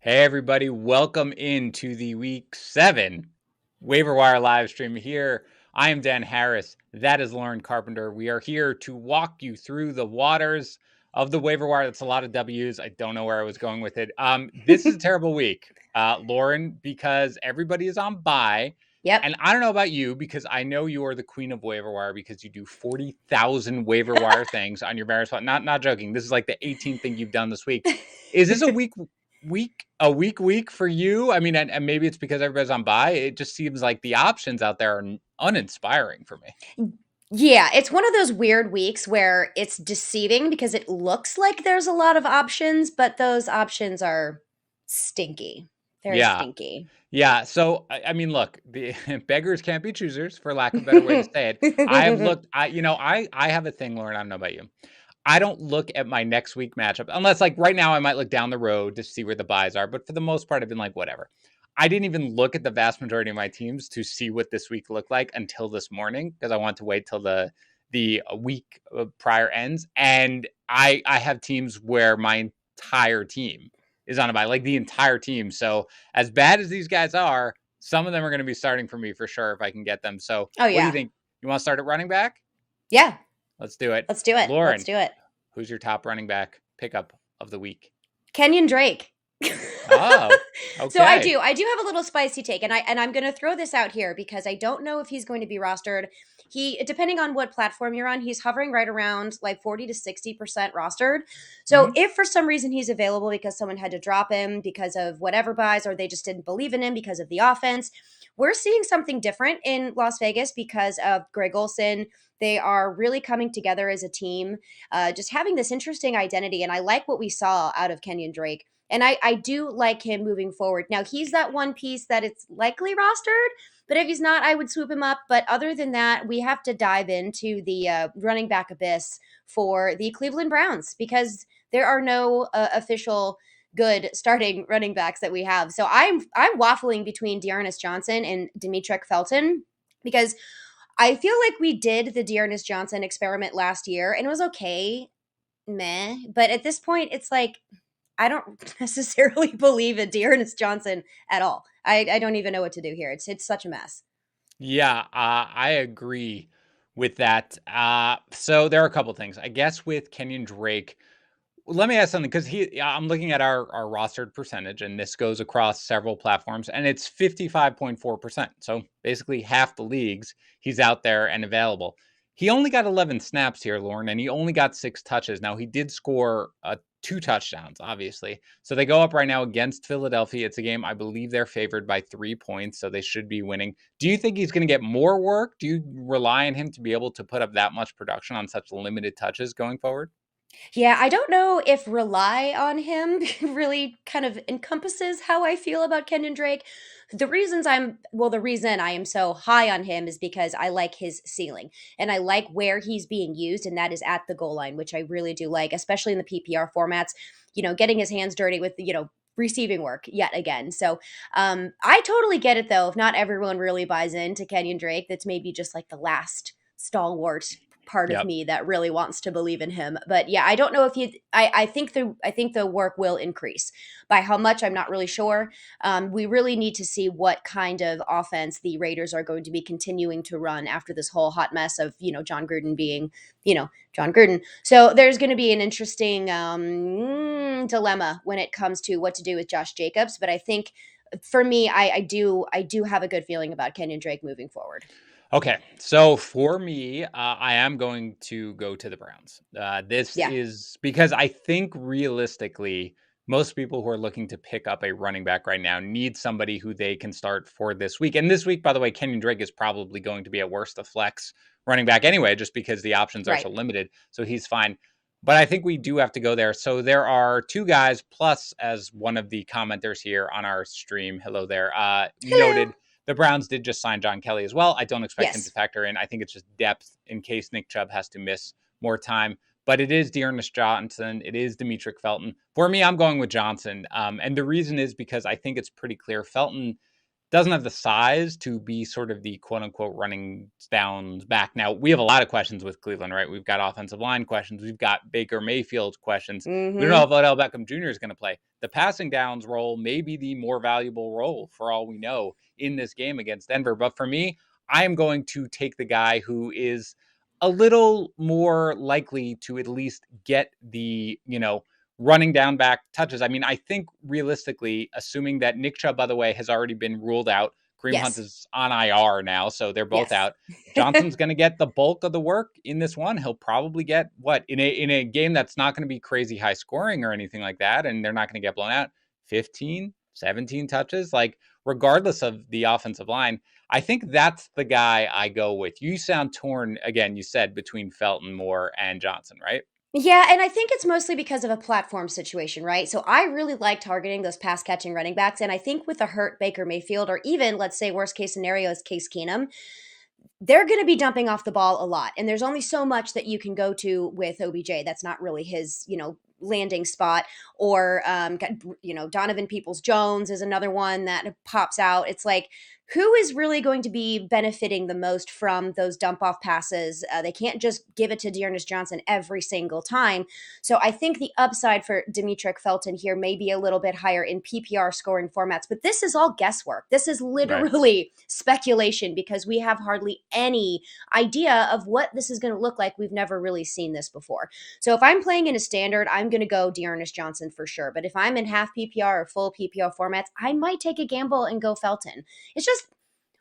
Hey, everybody. Welcome into the week 7 waiver wire live stream here. I am Dan Harris. That is Lauren Carpenter. We are here to walk you through the waters of the waiver wire. That's a lot of W's. I don't know where I was going with it. This is a terrible week, Lauren, because everybody is on bye. Yep. And I don't know about you, because I know you are the queen of waiver wire because you do 40,000 waiver wire things on your various. Not joking. This is like the 18th thing you've done this week. Is this a week for you? I mean, and maybe it's because everybody's on bye. It just seems like the options out there are uninspiring for me. Yeah, it's one of those weird weeks where it's deceiving because it looks like there's a lot of options, but those options are stinky. They're Yeah. stinky. Yeah. So, I mean, look, the beggars can't be choosers, for lack of a better way to say it. I have looked, I have a thing, Lauren. I don't know about you. I don't look at my next week matchup unless, like, right now I might look down the road to see where the buys are. But for the most part, I've been like, whatever. I didn't even look at the vast majority of my teams to see what this week looked like until this morning because I want to wait till the week prior ends. And I have teams where my entire team is on a bye, like the entire team. So as bad as these guys are, some of them are going to be starting for me for sure if I can get them. So Oh what do you yeah. think? You want to start at running back? Yeah. Let's do it. Let's do it. Let's Lauren, do it. who's your top running back pickup of the week? Kenyon Drake. Oh, So I okay. do. I do have a little spicy take, and I'm going to throw this out here because I don't know if he's going to be rostered. He, depending on what platform you're on, he's hovering right around like 40 to 60% rostered. So Hmm. if for some reason he's available because someone had to drop him because of whatever buys, or they just didn't believe in him because of the offense, we're seeing something different in Las Vegas because of Greg Olson. They are really coming together as a team, just having this interesting identity. And I like what we saw out of Kenyon Drake. And I do like him moving forward. Now, he's that one piece that it's likely rostered, but if he's not, I would swoop him up. But other than that, we have to dive into the running back abyss for the Cleveland Browns because there are no official good starting running backs that we have. So I'm waffling between Dearness Johnson and Demetric Felton because I feel like we did the Dearness Johnson experiment last year and it was okay, meh. But at this point, it's like I don't necessarily believe in Dearness Johnson at all. I don't even know what to do here. It's such a mess. Yeah, I agree with that. So there are a couple things. I guess with Kenyon Drake, let me ask something because I'm looking at our rostered percentage, and this goes across several platforms, and it's 55.4%. So basically half the leagues, he's out there and available. He only got 11 snaps here, Lauren, and he only got 6 touches. Now, he did score 2 touchdowns, obviously. So they go up right now against Philadelphia. It's a game, I believe they're favored by 3 points, so they should be winning. Do you think he's going to get more work? Do you rely on him to be able to put up that much production on such limited touches going forward? Yeah, I don't know if rely on him really kind of encompasses how I feel about Kenyon Drake. The reason I am so high on him is because I like his ceiling and I like where he's being used, and that is at the goal line, which I really do like, especially in the PPR formats, getting his hands dirty with, receiving work yet again. So I totally get it though. If not everyone really buys into Kenyon Drake, that's maybe just like the last stalwart part of Yep. me that really wants to believe in him. But yeah, I don't know if he. I think the work will increase. By how much, I'm not really sure. We really need to see what kind of offense the Raiders are going to be continuing to run after this whole hot mess of John Gruden being John Gruden. So there's going to be an interesting dilemma when it comes to what to do with Josh Jacobs. But I think for me, I do have a good feeling about Kenyon Drake moving forward. Okay, so for me, I am going to go to the Browns. This Yeah. is because I think realistically, most people who are looking to pick up a running back right now need somebody who they can start for this week. And this week, by the way, Kenyon Drake is probably going to be at worst a flex running back anyway, just because the options are Right. so limited. So he's fine. But I think we do have to go there. So there are two guys, plus, as one of the commenters here on our stream, hello there, Hello. noted, the Browns did just sign John Kelly as well. I don't expect him to Yes. factor in. I think it's just depth in case Nick Chubb has to miss more time. But it is Dearness Johnson. It is Demetric Felton. For me, I'm going with Johnson. And the reason is because I think it's pretty clear. Felton doesn't have the size to be sort of the quote unquote running downs back. Now, we have a lot of questions with Cleveland, right? We've got offensive line questions. We've got Baker Mayfield questions. We don't know Mm-hmm. if Odell Beckham Jr. is going to play. The passing downs role may be the more valuable role for all we know in this game against Denver. But for me, I am going to take the guy who is a little more likely to at least get the, running down back touches. I mean, I think realistically, assuming that Nick Chubb, by the way, has already been ruled out, Kareem Hunt Yes. is on IR now, so they're both Yes. out. Johnson's going to get the bulk of the work in this one. He'll probably get what in a game that's not going to be crazy high scoring or anything like that, and they're not going to get blown out. 15, 17 touches, like regardless of the offensive line. I think that's the guy I go with. You sound torn again. You said between Felton, Moore, and Johnson, right? Yeah, and I think it's mostly because of a platform situation, right? So I really like targeting those pass catching running backs. And I think with a hurt Baker Mayfield, or even let's say worst case scenario is Case Keenum, they're going to be dumping off the ball a lot. And there's only so much that you can go to with OBJ. That's not really his, landing spot. Or, Donovan Peoples Jones is another one that pops out. It's like, who is really going to be benefiting the most from those dump off passes? They can't just give it to Dearness Johnson every single time. So I think the upside for Demetric Felton here may be a little bit higher in PPR scoring formats, but this is all guesswork. This is Right. literally speculation because we have hardly any idea of what this is going to look like. We've never really seen this before. So if I'm playing in a standard, I'm going to go Dearness Johnson for sure. But if I'm in half PPR or full PPR formats, I might take a gamble and go Felton. It's just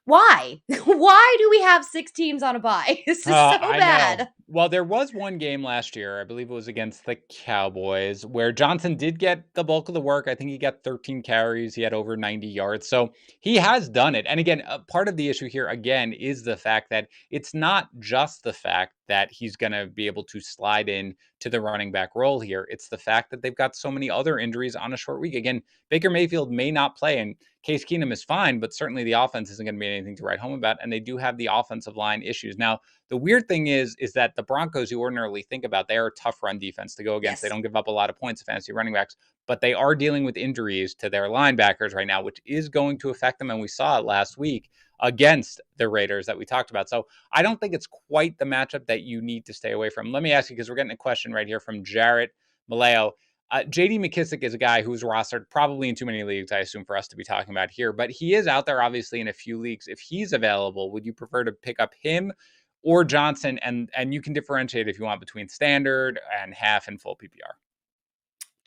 why? Why do we have 6 teams on a bye? This is so I know. bad. Well, there was one game last year, I believe it was against the Cowboys, where Johnson did get the bulk of the work. I think he got 13 carries. He had over 90 yards. So he has done it. And again, part of the issue here, again, is the fact that it's not just the fact that he's going to be able to slide in to the running back role here. It's the fact that they've got so many other injuries on a short week. Again, Baker Mayfield may not play, and Case Keenum is fine, but certainly the offense isn't going to be anything to write home about. And they do have the offensive line issues. Now, the weird thing is that the Broncos, you ordinarily think about, they are a tough run defense to go against. They Yes. don't give up a lot of points to fantasy running backs, but they are dealing with injuries to their linebackers right now, which is going to affect them. And we saw it last week against the Raiders that we talked about. So I don't think it's quite the matchup that you need to stay away from. Let me ask you, because we're getting a question right here from Jarrett Maleo. JD McKissick is a guy who's rostered probably in too many leagues, I assume, for us to be talking about here, but he is out there obviously in a few leagues. If he's available, would you prefer to pick up him or Johnson? And you can differentiate if you want between standard and half and full PPR.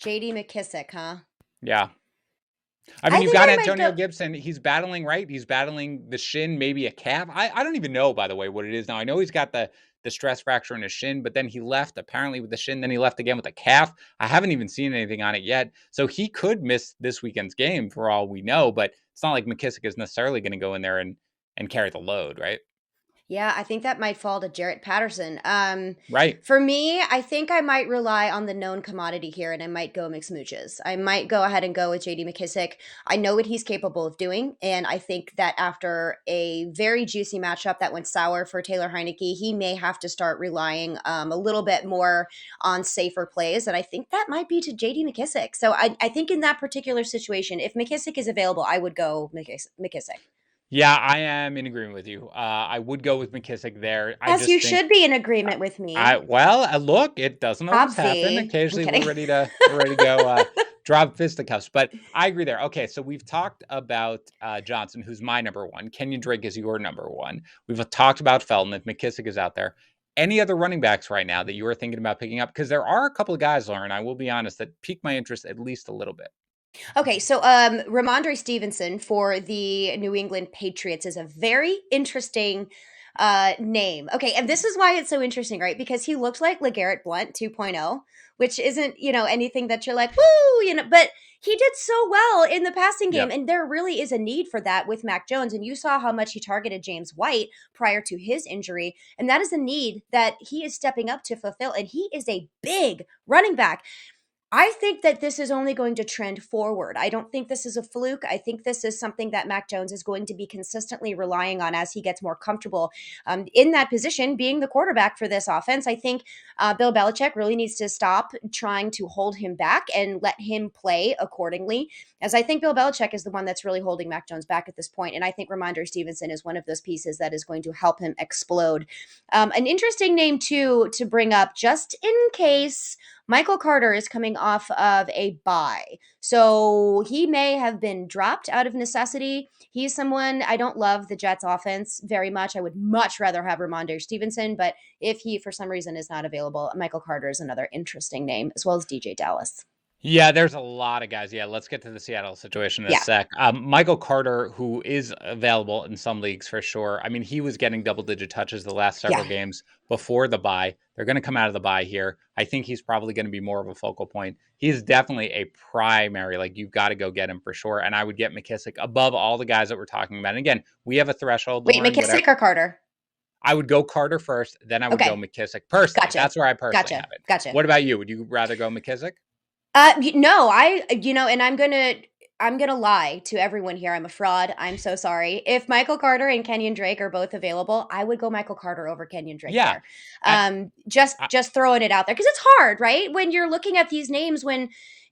JD McKissick, huh? Yeah. I mean, I you've think got I might Antonio go. Gibson. He's battling, right? He's battling the shin, maybe a calf. I don't even know, by the way, what it is now. I know he's got the stress fracture in his shin, but then he left apparently with the shin. Then he left again with a calf. I haven't even seen anything on it yet. So he could miss this weekend's game for all we know, but it's not like McKissick is necessarily going to go in there and carry the load, right? Yeah, I think that might fall to Jarrett Patterson. Right. For me, I think I might rely on the known commodity here, and I might go mix mooches. I might go ahead and go with JD McKissick. I know what he's capable of doing, and I think that after a very juicy matchup that went sour for Taylor Heineke, he may have to start relying a little bit more on safer plays, and I think that might be to JD McKissick. So I think in that particular situation, if McKissick is available, I would go McKissick. Yeah, I am in agreement with you. I would go with McKissick there. I As you just think should be in agreement with I me. well, look, it doesn't always happen. Obvi. I'm Occasionally, we're kidding. ready to go drop fisticuffs. But I agree there. Okay, so we've talked about Johnson, who's my number one. Kenyon Drake is your number one. We've talked about Felton. If McKissick is out there, any other running backs right now that you are thinking about picking up? Because there are a couple of guys, Lauren. I will be honest, that pique my interest at least a little bit. Okay, so Ramondre Stevenson for the New England Patriots is a very interesting name. Okay, and this is why it's so interesting, right? Because he looked like LeGarrette Blount 2.0, which isn't, anything that you're like, woo, but he did so well in the passing game, Yep. and there really is a need for that with Mac Jones. And you saw how much he targeted James White prior to his injury, and that is a need that he is stepping up to fulfill. And he is a big running back. I think that this is only going to trend forward. I don't think this is a fluke. I think this is something that Mac Jones is going to be consistently relying on as he gets more comfortable in that position, being the quarterback for this offense. I think Bill Belichick really needs to stop trying to hold him back and let him play accordingly, as I think Bill Belichick is the one that's really holding Mac Jones back at this point. And I think Ramondre Stevenson is one of those pieces that is going to help him explode. An interesting name, too, to bring up, just in case Michael Carter is coming off of a bye. So he may have been dropped out of necessity. He's someone, I don't love the Jets offense very much. I would much rather have Ramondre Stevenson, but if he for some reason is not available, Michael Carter is another interesting name, as well as DJ Dallas. Yeah, there's a lot of guys. Yeah, let's get to the Seattle situation in a Yeah. sec. Michael Carter, who is available in some leagues for sure. I mean, he was getting double-digit touches the last several Yeah. games before the bye. They're going to come out of the bye here. I think he's probably going to be more of a focal point. He's definitely a primary. Like, you've got to go get him for sure. And I would get McKissick above all the guys that we're talking about. And again, we have a threshold, Wait, Lauren. Whatever. McKissick or Carter? I would go Carter first, then I would go Okay. McKissick personally. Gotcha. That's where I personally Gotcha. have it. Gotcha. What about you? Would you rather go McKissick? No, and I'm gonna lie to everyone here. I'm a fraud. I'm so sorry. If Michael Carter and Kenyon Drake are both available, I would go Michael Carter over Kenyon Drake Yeah. there. I, Just I, just throwing it out there because it's hard, right? When you're looking at these names, when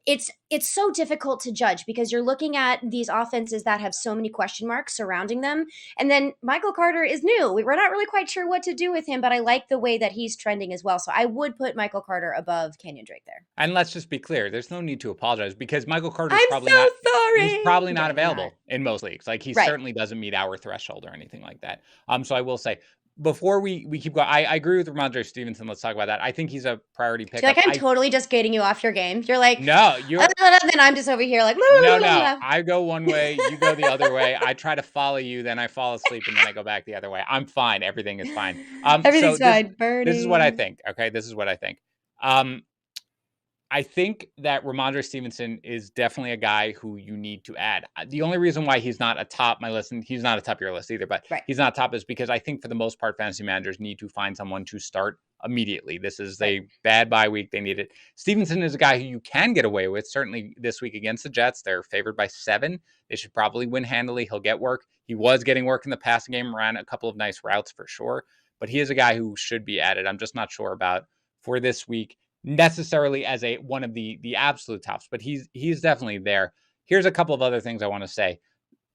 it's so difficult to judge because you're looking at these offenses that have so many question marks surrounding them, and then Michael Carter is new. We're not really quite sure what to do with him, but I like the way that he's trending as well. So I would put Michael Carter above Kenyon Drake there. and let's just be clear, there's no need to apologize because Michael Carter's I'm probably so not sorry. he's probably not Yeah, available in most leagues. Like he Right. certainly doesn't meet our threshold or anything like that. So I will say before we keep going, I agree with Ramondre Stevenson. Let's talk about that. I think he's a priority I feel pickup. like I'm totally just getting you off your game. You're like, No, you're then I'm just over here like, no. I go one way, you go the other way. I try to follow you, then I fall asleep, and then I go back the other way. I'm fine. Everything is fine. So Everything's fine. this is what I Burning. think. Okay, this is what I think. Um, I think that Ramondre Stevenson is definitely a guy who you need to add. The only reason why he's not atop my list, and he's not atop your list either, but Right. he's not top, is because I think for the most part, fantasy managers need to find someone to start immediately. This is a bad bye week. They need it. Stevenson is a guy who you can get away with, certainly this week against the Jets. They're favored by 7. They should probably win handily. He'll get work. He was getting work in the passing game, ran a couple of nice routes for sure, but he is a guy who should be added. I'm just not sure about for this week necessarily as a one of the absolute tops, but he's definitely there. Here's a couple of other things I want to say.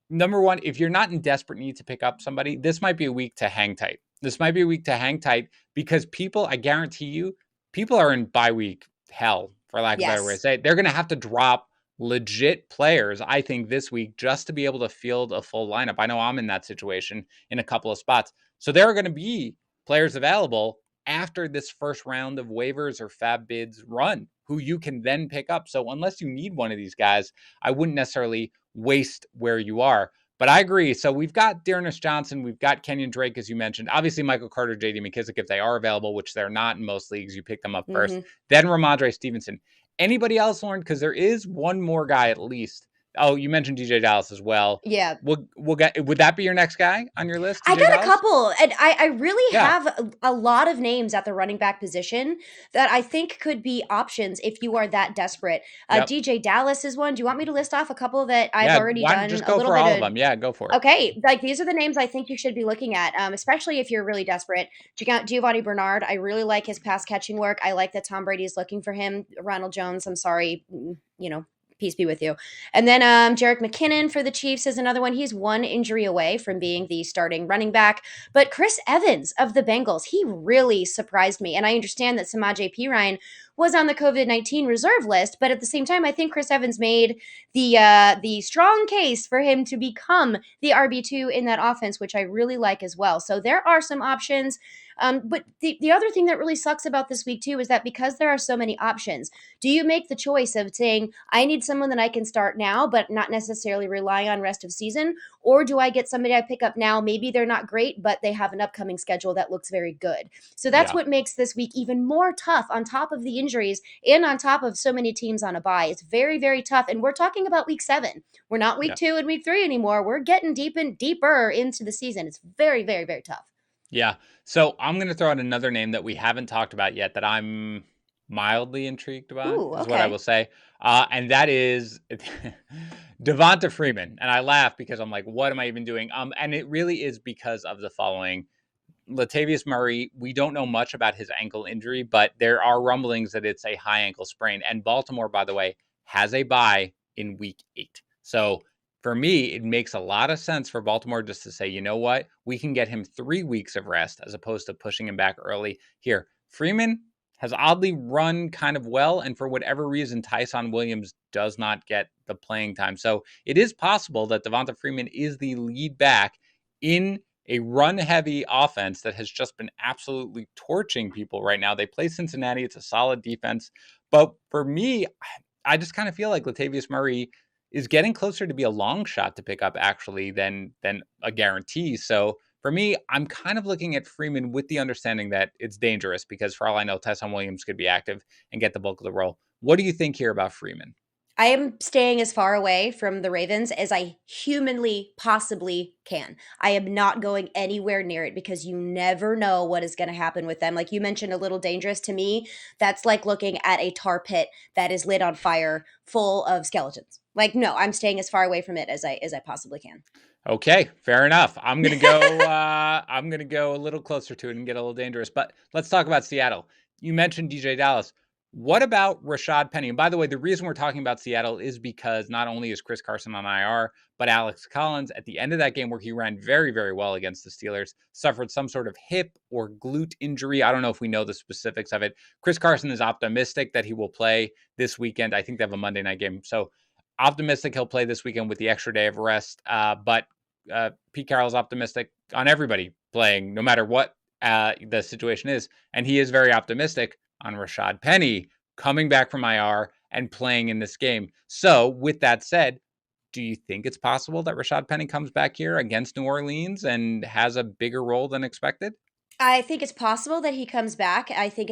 Number one, if you're not in desperate need to pick up somebody, this might be a week to hang tight. This might be a week to hang tight because people, I guarantee you, people are in bye week hell, for lack of a better way to say it. They're going to have to drop legit players, I think, this week just to be able to field a full lineup. I know I'm in that situation in a couple of spots. So there are going to be players available after this first round of waivers or fab bids run who you can then pick up. So unless you need one of these guys, I wouldn't necessarily waste where you are. But I agree. So we've got Dearness Johnson. We've got Kenyon Drake, as you mentioned. Obviously, Michael Carter, J.D. McKissick, if they are available, which they're not in most leagues, you pick them up first. Then Ramondre Stevenson. Anybody else, Lauren? Because there is one more guy at least. Oh, you mentioned DJ Dallas as well. Yeah. We'll get. Would that be your next guy on your list? I DJ got Dallas? a couple, and I really have a lot of names at the running back position that I think could be options if you are that desperate. DJ Dallas is one. Do you want me to list off a couple that I've already done? Just go for all of them. Yeah, go for it. Okay, like these are the names I think you should be looking at, especially if you're really desperate. Giovanni Bernard, I really like his pass catching work. I like that Tom Brady is looking for him. Ronald Jones, I'm sorry, peace be with you. And then Jerick McKinnon for the Chiefs is another one. He's one injury away from being the starting running back. But Chris Evans of the Bengals, he really surprised me. And I understand that Samaje Perine was on the COVID-19 reserve list, but at the same time, I think Chris Evans made the strong case for him to become the RB2 in that offense, which I really like as well. So there are some options. But the other thing that really sucks about this week too is that because there are so many options, do you make the choice of saying, I need someone that I can start now, but not necessarily rely on rest of season? Or do I get somebody I pick up now? Maybe they're not great, but they have an upcoming schedule that looks very good. So that's what makes this week even more tough on top of the injuries and on top of so many teams on a bye. It's very, very tough. And we're talking about week 7. We're not week 2 and week 3 anymore. We're getting deeper into the season. It's very, very, very tough. Yeah. So I'm going to throw out another name that we haven't talked about yet that I'm mildly intrigued by, Ooh, is what I okay. will say. And that is Devonta Freeman. And I laugh because I'm like, what am I even doing? And it really is because of the following. Latavius Murray, we don't know much about his ankle injury, but there are rumblings that it's a high ankle sprain. And Baltimore, by the way, has a bye in week 8. So for me, it makes a lot of sense for Baltimore just to say, you know what? We can get him 3 weeks of rest as opposed to pushing him back early. Here, Freeman has oddly run kind of well. And for whatever reason, Tyson Williams does not get the playing time. So it is possible that Devonta Freeman is the lead back in a run heavy offense that has just been absolutely torching people right now. They play Cincinnati. It's a solid defense. But for me, I just kind of feel like Latavius Murray is getting closer to be a long shot to pick up actually than a guarantee. So for me, I'm kind of looking at Freeman with the understanding that it's dangerous because for all I know, Tyson Williams could be active and get the bulk of the role. What do you think here about Freeman? I am staying as far away from the Ravens as I humanly possibly can. I am not going anywhere near it because you never know what is going to happen with them. Like you mentioned, a little dangerous to me. That's like looking at a tar pit that is lit on fire, full of skeletons. Like, no, I'm staying as far away from it as I possibly can. Okay, fair enough. I'm gonna go. I'm gonna go a little closer to it and get a little dangerous. But let's talk about Seattle. You mentioned DJ Dallas. What about Rashad Penny? And by the way, the reason we're talking about Seattle is because not only is Chris Carson on IR, but Alex Collins at the end of that game where he ran very, very well against the Steelers suffered some sort of hip or glute injury. I don't know if we know the specifics of it. Chris Carson is optimistic that he will play this weekend. I think they have a Monday night game, so optimistic he'll play this weekend with the extra day of rest. But Pete Carroll's optimistic on everybody playing, no matter what the situation is. And he is very optimistic on Rashad Penny coming back from IR and playing in this game. So, with that said, do you think it's possible that Rashad Penny comes back here against New Orleans and has a bigger role than expected? I think it's possible that he comes back. I think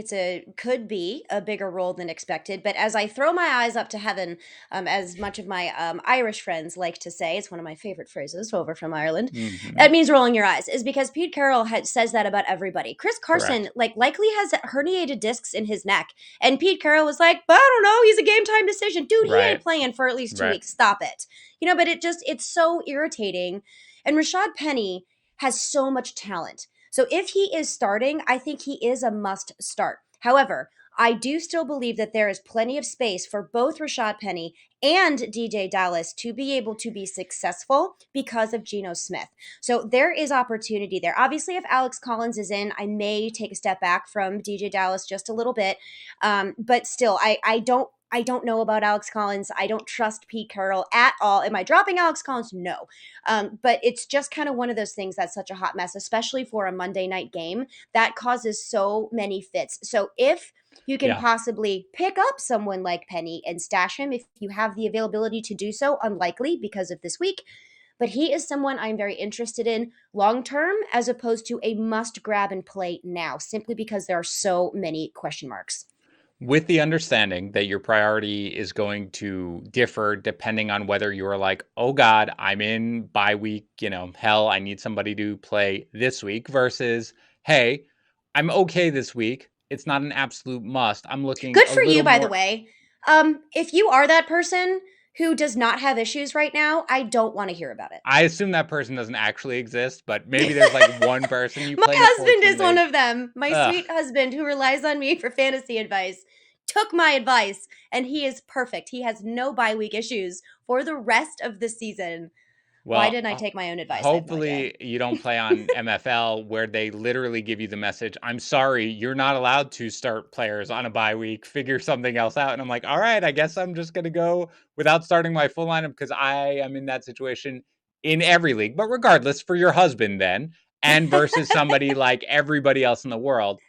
could be a bigger role than expected. But as I throw my eyes up to heaven, as much of my Irish friends like to say, it's one of my favorite phrases over from Ireland. Mm-hmm. It means rolling your eyes, is because Pete Carroll says that about everybody. Chris Carson, Correct. likely has herniated discs in his neck, and Pete Carroll was like, "But I don't know. He's a game time decision, dude. He ain't Right. playing for at least 2 weeks. Right. Stop it." But it's so irritating. And Rashad Penny has so much talent. So if he is starting, I think he is a must start. However, I do still believe that there is plenty of space for both Rashad Penny and DJ Dallas to be able to be successful because of Geno Smith. So there is opportunity there. Obviously, if Alex Collins is in, I may take a step back from DJ Dallas just a little bit. But still, I don't know about Alex Collins. I don't trust Pete Carroll at all. Am I dropping Alex Collins? No. But it's just kind of one of those things that's such a hot mess, especially for a Monday night game that causes so many fits. So if you can Yeah. possibly pick up someone like Penny and stash him if you have the availability to do so, unlikely because of this week. But he is someone I'm very interested in long term as opposed to a must grab and play now, simply because there are so many question marks. With the understanding that your priority is going to differ depending on whether you're like, oh God, I'm in bye week, hell, I need somebody to play this week versus, hey, I'm okay this week. It's not an absolute must. I'm looking Good a for you, little by the more. way. If you are that person who does not have issues right now, I don't want to hear about it. I assume that person doesn't actually exist, but maybe there's like one person you My play in a husband 14 is one day. of them. My Ugh. sweet husband who relies on me for fantasy advice took my advice and he is perfect. He has no bye week issues for the rest of the season. Why Well, didn't I take my own advice? I have no idea. hopefully you don't play on MFL where they literally give you the message, I'm sorry, you're not allowed to start players on a bye week. Figure something else out. And I'm like, all right, I guess I'm just going to go without starting my full lineup because I am in that situation in every league. But regardless, for your husband then, and versus somebody like everybody else in the world,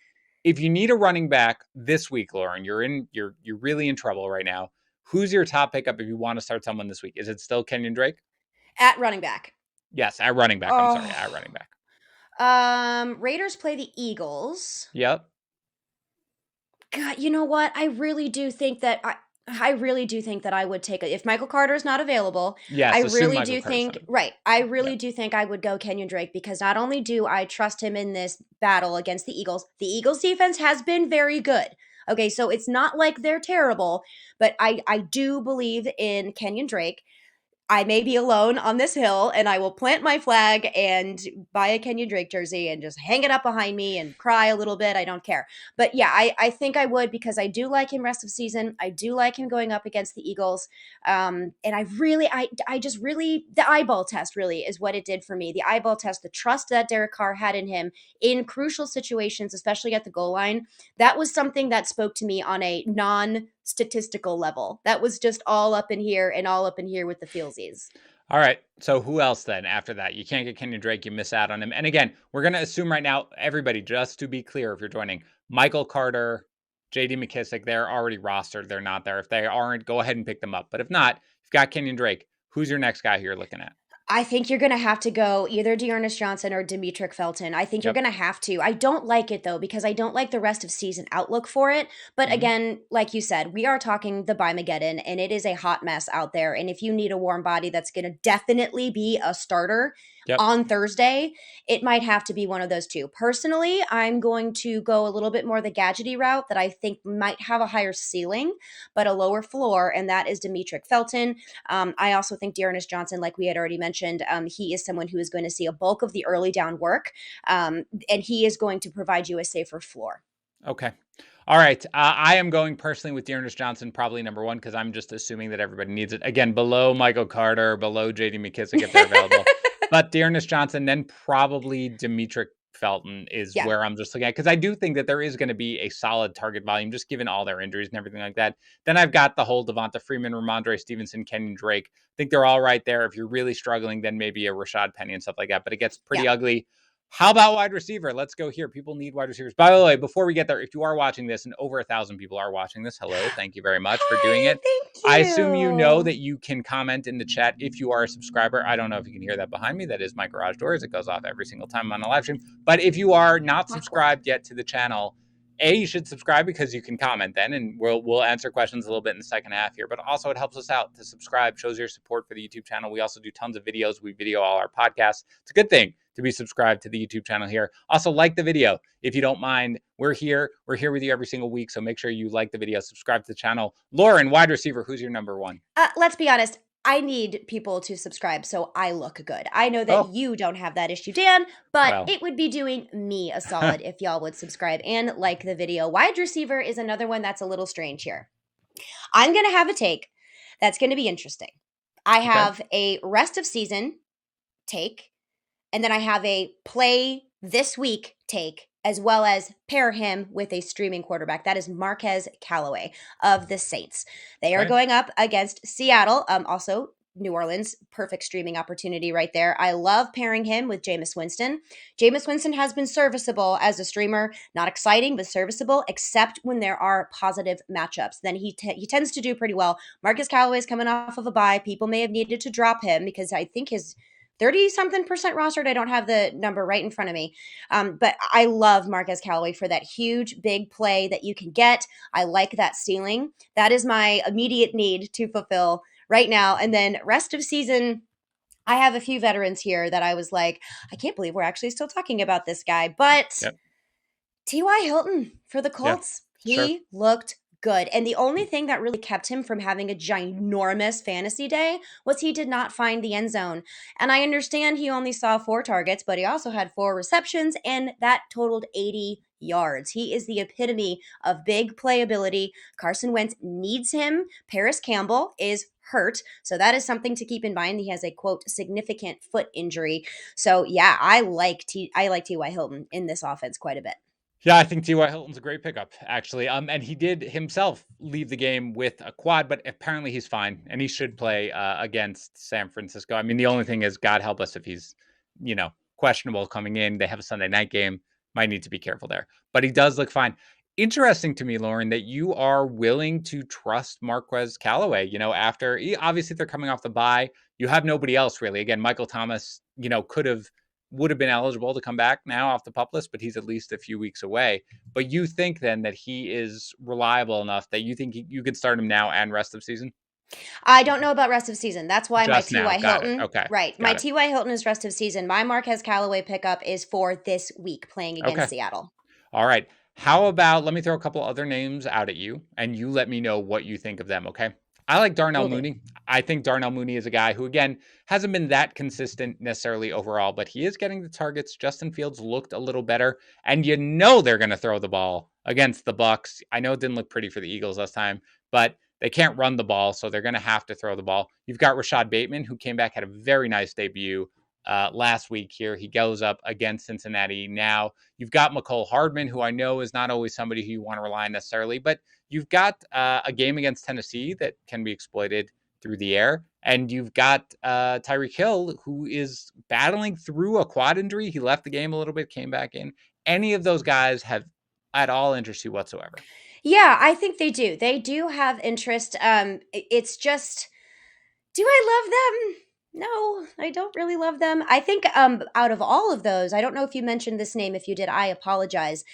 if you need a running back this week, Lauren, you're really in trouble right now. Who's your top pickup if you want to start someone this week? Is it still Kenyon Drake? At running back. Yes, at running back. I'm sorry, at Oh. running back. Raiders play the Eagles. Yep. God, you know what? I really do think that I would take it if Michael Carter is not available. I Yes, assume really Michael do Carter's think on. right. I Yep. really do think I would go Kenyon Drake because not only do I trust him in this battle against the Eagles defense has been very good. Okay, so it's not like they're terrible, but I do believe in Kenyon Drake. I may be alone on this hill and I will plant my flag and buy a Kenyon Drake jersey and just hang it up behind me and cry a little bit. I don't care. But yeah, I think I would because I do like him rest of season. I do like him going up against the Eagles. And I just really, the eyeball test really is what it did for me. The eyeball test, the trust that Derek Carr had in him in crucial situations, especially at the goal line, that was something that spoke to me on a non statistical level. That was just all up in here and all up in here with the feelsies. All right. So who else then after that? You can't get Kenyon Drake. You miss out on him. And again, we're going to assume right now, everybody, just to be clear, if you're joining, Michael Carter, JD McKissick, they're already rostered. They're not there. If they aren't, go ahead and pick them up. But if not, you've got Kenyon Drake. Who's your next guy who you're looking at? I think you're going to have to go either Dearness Johnson or Demetric Felton. I think you're Yep. going to have to. I don't like it though because I don't like the rest of season outlook for it. But Mm-hmm. again, like you said, we are talking the Bimageddon and it is a hot mess out there. And if you need a warm body that's going to definitely be a starter Yep. on Thursday, it might have to be one of those two. Personally, I'm going to go a little bit more the gadgety route that I think might have a higher ceiling, but a lower floor, and that is Demetric Felton. I also think Dearness Johnson, like we had already mentioned, he is someone who is going to see a bulk of the early down work, and he is going to provide you a safer floor. Okay. All right. I am going personally with Dearness Johnson, probably number one, because I'm just assuming that everybody needs it. Again, below Michael Carter, below JD McKissick if they're available. But Dearness Johnson, then probably Demetric Felton is Yeah. where I'm just looking at. Because I do think that there is going to be a solid target volume, just given all their injuries and everything like that. Then I've got the whole Devonta Freeman, Ramondre Stevenson, Kenyon Drake. I think they're all right there. If you're really struggling, then maybe a Rashad Penny and stuff like that. But it gets pretty Yeah. ugly. How about wide receiver? Let's go here. People need wide receivers. By the way, before we get there, if you are watching this and over 1,000 people are watching this, hello, thank you very much for doing Hi, it. thank I assume you know you. that you can comment in the chat if you are a subscriber. I don't know if you can hear that behind me. That is my garage door as it goes off every single time I'm on a live stream. But if you are not Awkward. subscribed yet to the channel, you should subscribe because you can comment then, and we'll answer questions a little bit in the second half here. But also, it helps us out to subscribe, shows your support for the YouTube channel. We also do tons of videos. We video all our podcasts. It's a good thing to be subscribed to the YouTube channel here. Also, like the video if you don't mind. We're here with you every single week, so make sure you like the video, subscribe to the channel. Lauren, wide receiver, who's your number one? Let's be honest. I need people to subscribe so I look good. I know that Oh, you don't have that issue, Dan, but well, it would be doing me a solid if y'all would subscribe and like the video. Wide receiver is another one that's a little strange here. I'm going to have a take that's going to be interesting. I okay. have a rest of season take, and then I have a play this week take, as well as pair him with a streaming quarterback. That is Marquez Callaway of the Saints. They are Okay. going up against Seattle. Also, New Orleans, perfect streaming opportunity right there. I love pairing him with Jameis Winston. Jameis Winston has been serviceable as a streamer, not exciting, but serviceable, except when there are positive matchups. Then he tends to do pretty well. Marcus Callaway is coming off of a bye. People may have needed to drop him because I think his 30 something percent rostered. I don't have the number right in front of me. But I love Marquez Callaway for that huge, big play that you can get. I like that ceiling. That is my immediate need to fulfill right now. And then rest of season, I have a few veterans here that I was like, I can't believe we're actually still talking about this guy. But Yep. T.Y. Hilton for the Yeah. Colts, Sure. he looked good. And the only thing that really kept him from having a ginormous fantasy day was he did not find the end zone. And I understand he only saw 4 targets, but he also had 4 receptions, and that totaled 80 yards. He is the epitome of big playability. Carson Wentz needs him. Paris Campbell is hurt. So that is something to keep in mind. He has a quote significant foot injury. So yeah, I like T.Y. Hilton in this offense quite a bit. Yeah, I think T.Y. Hilton's a great pickup, actually. And he did himself leave the game with a quad, but apparently he's fine, and he should play against San Francisco. I mean, the only thing is, God help us if he's, questionable coming in. They have a Sunday night game. Might need to be careful there. But he does look fine. Interesting to me, Lauren, that you are willing to trust Marquez Callaway, after, obviously they're coming off the bye. You have nobody else, really. Again, Michael Thomas, would have been eligible to come back now off the pup list, but he's at least a few weeks away. But you think then that he is reliable enough that you think you could start him now and rest of season? I don't know about rest of season. That's why my Just now. T.Y. Got it. Hilton, Okay. right? My Got it. T.Y. Hilton is rest of season. My Marquez Callaway pickup is for this week playing against Okay. Seattle. All right. How about let me throw a couple other names out at you, and you let me know what you think of them, okay? I like Darnell Will do. Mooney. I think Darnell Mooney is a guy who, again, hasn't been that consistent necessarily overall, but he is getting the targets. Justin Fields looked a little better, and you know they're going to throw the ball against the Bucks. I know it didn't look pretty for the Eagles last time, but they can't run the ball, so they're going to have to throw the ball. You've got Rashad Bateman, who came back, had a very nice debut last week here. He goes up against Cincinnati now. You've got McCole Hardman, who I know is not always somebody who you want to rely on necessarily, but you've got a game against Tennessee that can be exploited through the air. And you've got Tyreek Hill, who is battling through a quad injury. He left the game a little bit, came back in. Any of those guys have at all interest you whatsoever? Yeah, I think they do. They do have interest. It's just, do I love them? No, I don't really love them. I think out of all of those, I don't know if you mentioned this name. If you did, I apologize.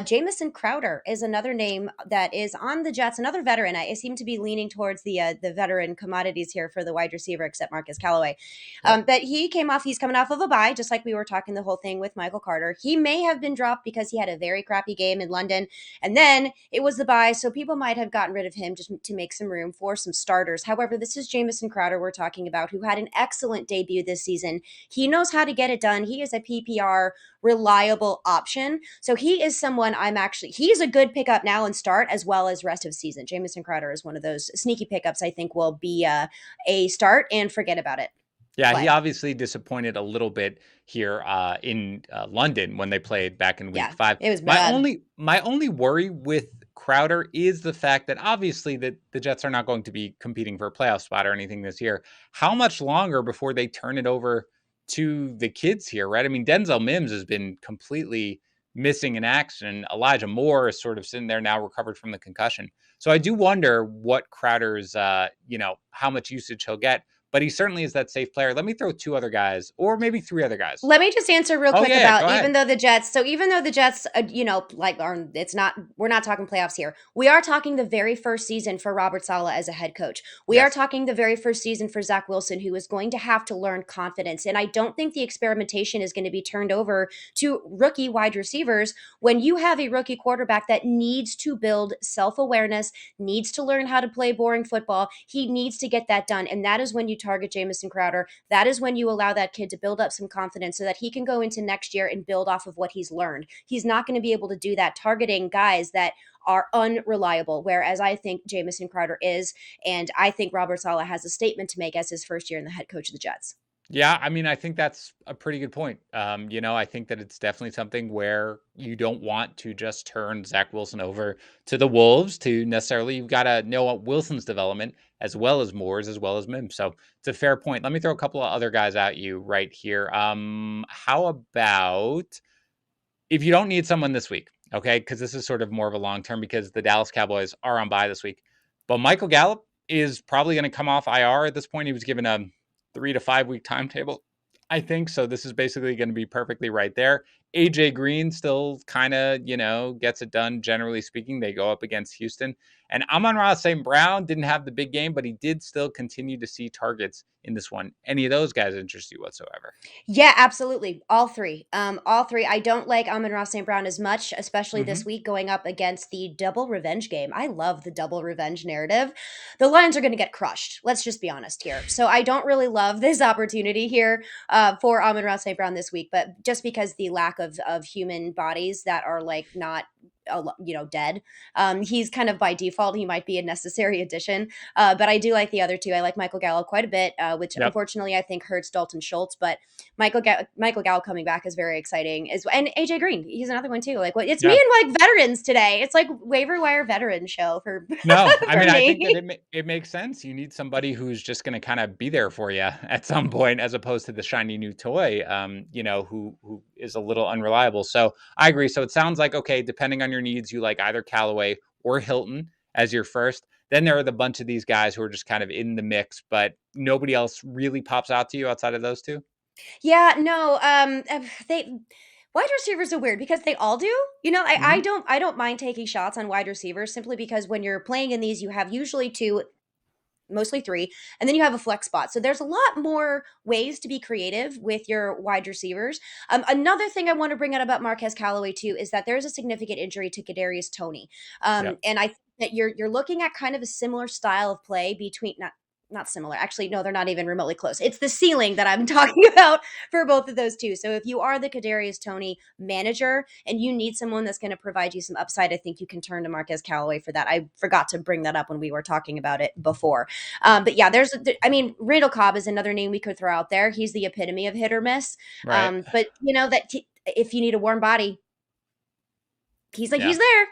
Jamison Crowder is another name that is on the Jets, another veteran. I seem to be leaning towards the veteran commodities here for the wide receiver, except Marcus Callaway. Yep. But he's coming off of a bye, just like we were talking the whole thing with Michael Carter. He may have been dropped because he had a very crappy game in London, and then it was the bye, so people might have gotten rid of him just to make some room for some starters. However, this is Jamison Crowder we're talking about, who had an excellent debut this season. He knows how to get it done. He is a PPR reliable option. So he is someone he's a good pickup now and start as well as rest of season. Jamison Crowder is one of those sneaky pickups I think will be a start and forget about it. Yeah, he Play. obviously disappointed a little bit here in London when they played back in Week Yeah, 5. it was My bad. only my only worry with Crowder is the fact that obviously that the Jets are not going to be competing for a playoff spot or anything this year. How much longer before they turn it over to the kids here, right? I mean, Denzel Mims has been completely missing in action. Elijah Moore is sort of sitting there now, recovered from the concussion. So I do wonder what Crowder's, how much usage he'll get, but he certainly is that safe player. Let me throw two other guys, or maybe three other guys. Let me just answer real Oh quick yeah, go about ahead. even though the Jets, it's not, we're not talking playoffs here. We are talking the very first season for Robert Saleh as a head coach. We are Yes. talking the very first season for Zach Wilson, who is going to have to learn confidence. And I don't think the experimentation is going to be turned over to rookie wide receivers when you have a rookie quarterback that needs to build self awareness, needs to learn how to play boring football. He needs to get that done. And that is when you target Jamison Crowder. That is when you allow that kid to build up some confidence so that he can go into next year and build off of what he's learned. He's not going to be able to do that targeting guys that are unreliable, whereas I think Jamison Crowder is, and I think Robert Saleh has a statement to make as his first year in the head coach of the Jets. Yeah, I mean, I think that's a pretty good point. I think that it's definitely something where you don't want to just turn Zach Wilson over to the Wolves to necessarily. You've got to know what Wilson's development as well as Moore's as well as Mims. So it's a fair point. Let me throw a couple of other guys at you right here. How about if you don't need someone this week, okay? Because this is sort of more of a long term because the Dallas Cowboys are on bye this week. But Michael Gallup is probably going to come off IR at this point. He was given a 3 to 5 week timetable, I think. So this is basically going to be perfectly right there. AJ Green still kind of, gets it done. Generally speaking, they go up against Houston. And Amon-Ra St. Brown didn't have the big game, but he did still continue to see targets in this one. Any of those guys interest you whatsoever? Yeah, absolutely. All three. All three. I don't like Amon-Ra St. Brown as much, especially Mm-hmm. this week going up against the double revenge game. I love the double revenge narrative. The Lions are going to get crushed. Let's just be honest here. So I don't really love this opportunity here for Amon-Ra St. Brown this week, but just because the lack of human bodies that are like not dead. He's kind of by default, he might be a necessary addition. But I do like the other two. I like Michael Gallup quite a bit, which Yep. unfortunately I think hurts Dalton Schultz. But Michael Gallup coming back is very exciting. And AJ Green, he's another one too. Like, what? It's me Yeah. and like veterans today. It's like waiver wire veteran show for No, I for mean, I think that me. it makes sense. You need somebody who's just going to kind of be there for you at some point, as opposed to the shiny new toy, who is a little unreliable. So I agree. So it sounds like okay, depending on your needs, you like either Callaway or Hilton as your first. Then there are the bunch of these guys who are just kind of in the mix, but nobody else really pops out to you outside of those two. Yeah, no, they wide receivers are weird because they all do. Hmm. I don't mind taking shots on wide receivers simply because when you're playing in these, you have usually two mostly three, and then you have a flex spot. So there's a lot more ways to be creative with your wide receivers. Another thing I want to bring out about Marquez Callaway too is that there's a significant injury to Kadarius Toney, Yeah. and I think that you're looking at kind of a similar style of play between not similar. Actually, no, they're not even remotely close. It's the ceiling that I'm talking about for both of those two. So if you are the Kadarius Toney manager and you need someone that's going to provide you some upside, I think you can turn to Marquez Callaway for that. I forgot to bring that up when we were talking about it before. But yeah, Randall Cobb is another name we could throw out there. He's the epitome of hit or miss. Right. But if you need a warm body, he's Yeah. there.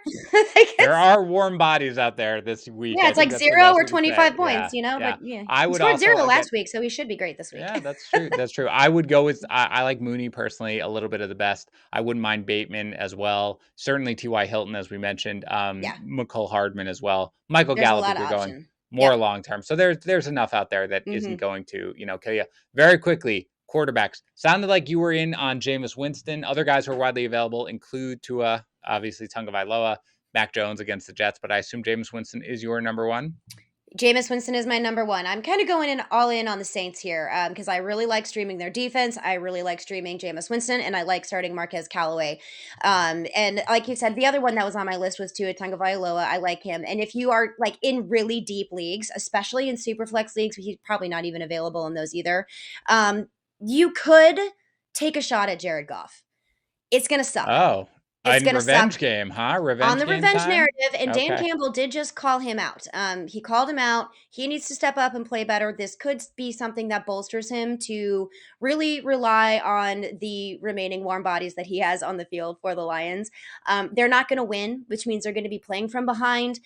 Like, There are warm bodies out there this week. yeah, I it's think like that's the 0 best or we can say. 25 points, Yeah. but yeah. I He would scored 0 also again. last week, so he should be great this week. Yeah, that's true. That's true. I would go with I like Mooney personally, a little bit of the best. I wouldn't mind Bateman as well. Certainly T.Y. Hilton, as we mentioned. Yeah, McCole Hardman as well. Michael there's a Gallup lot if of you're going option. more Yep. long term. So there's enough out there that isn't Mhm. going to, kill you. Very quickly, quarterbacks. Sounded like you were in on Jameis Winston. Other guys who are widely available include Tua, obviously Tagovailoa, Mac Jones against the Jets, but I assume Jameis Winston is your number one. Jameis Winston is my number one. I'm kind of going in all in on the Saints here because I really like streaming their defense. I really like streaming Jameis Winston, and I like starting Marquez Callaway. And like you said, the other one that was on my list was Tua Tagovailoa. I like him. And if you are like in really deep leagues, especially in Superflex leagues, he's probably not even available in those either. You could take a shot at Jared Goff. It's going to suck. Oh, It's in going to suck revenge game, huh? on Revenge the game revenge time? narrative, and Dan Okay. Campbell did just call him out. He called him out. He needs to step up and play better. This could be something that bolsters him to really rely on the remaining warm bodies that he has on the field for the Lions. They're not going to win, which means they're going to be playing from behind.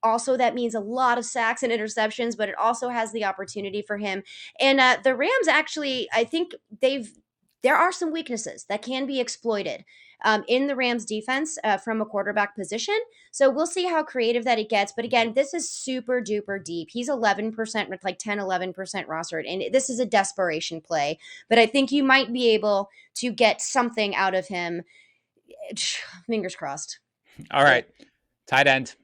Also, that means a lot of sacks and interceptions, but it also has the opportunity for him. And the Rams actually, I think there are some weaknesses that can be exploited in the Rams defense from a quarterback position. So we'll see how creative that it gets. But again, this is super duper deep. He's 11% with like 10, 11% rostered. And this is a desperation play. But I think you might be able to get something out of him. Fingers crossed. All right. Tight end.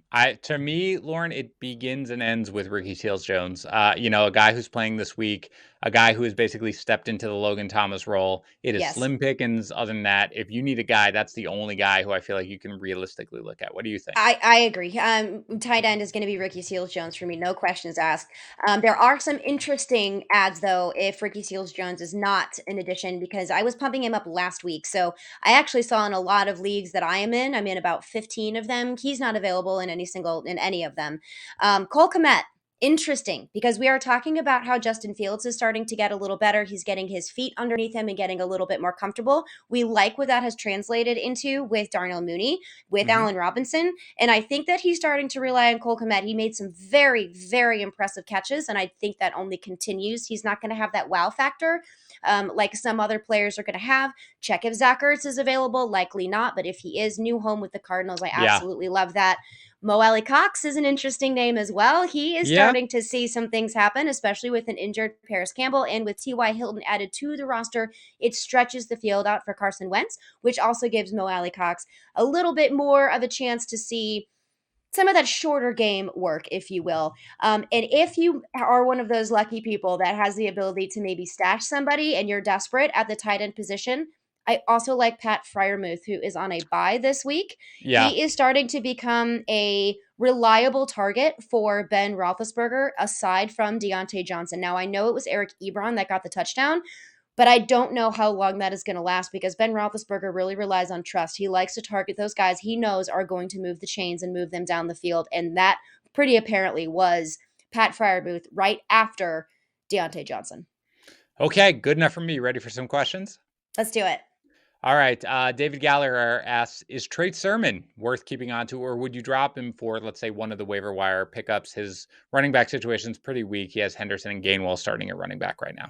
To me, Lauren, it begins and ends with Ricky Seals-Jones. A guy who's playing this week, a guy who has basically stepped into the Logan Thomas role. It is Yes. slim pickings. Other than that, if you need a guy, that's the only guy who I feel like you can realistically look at. What do you think? I agree. Tight end is going to be Ricky Seals-Jones for me, no questions asked. There are some interesting ads though if Ricky Seals-Jones is not an addition because I was pumping him up last week. So I actually saw in a lot of leagues that I am in. I'm in about 15 of them. He's not available in any of them. Cole Kmet. Interesting because we are talking about how Justin Fields is starting to get a little better. He's getting his feet underneath him and getting a little bit more comfortable. We like what that has translated into with Darnell Mooney, with Mhm. Allen Robinson. And I think that he's starting to rely on Cole Kmet. He made some very, very impressive catches, and I think that only continues. He's not going to have that wow factor like some other players are going to have. Check if Zach Ertz is available. Likely not, but if he is, new home with the Cardinals, I Yeah. absolutely love that. Mo Alley Cox is an interesting name as well. He is Yeah. starting to see some things happen, especially with an injured Paris Campbell and with T.Y. Hilton added to the roster. It stretches the field out for Carson Wentz, which also gives Mo Alley Cox a little bit more of a chance to see some of that shorter game work, if you will. And if you are one of those lucky people that has the ability to maybe stash somebody and you're desperate at the tight end position, I also like Pat Fryermuth, who is on a bye this week. Yeah. He is starting to become a reliable target for Ben Roethlisberger, aside from Deontay Johnson. Now, I know it was Eric Ebron that got the touchdown, but I don't know how long that is going to last because Ben Roethlisberger really relies on trust. He likes to target those guys he knows are going to move the chains and move them down the field. And that pretty apparently was Pat Fryermuth right after Deontay Johnson. Okay. Good enough for me. Ready for some questions? Let's do it. All right. David Gallagher asks, is Trey Sermon worth keeping on to, or would you drop him for, let's say, one of the waiver wire pickups? His running back situation is pretty weak. He has Henderson and Gainwell starting at running back right now.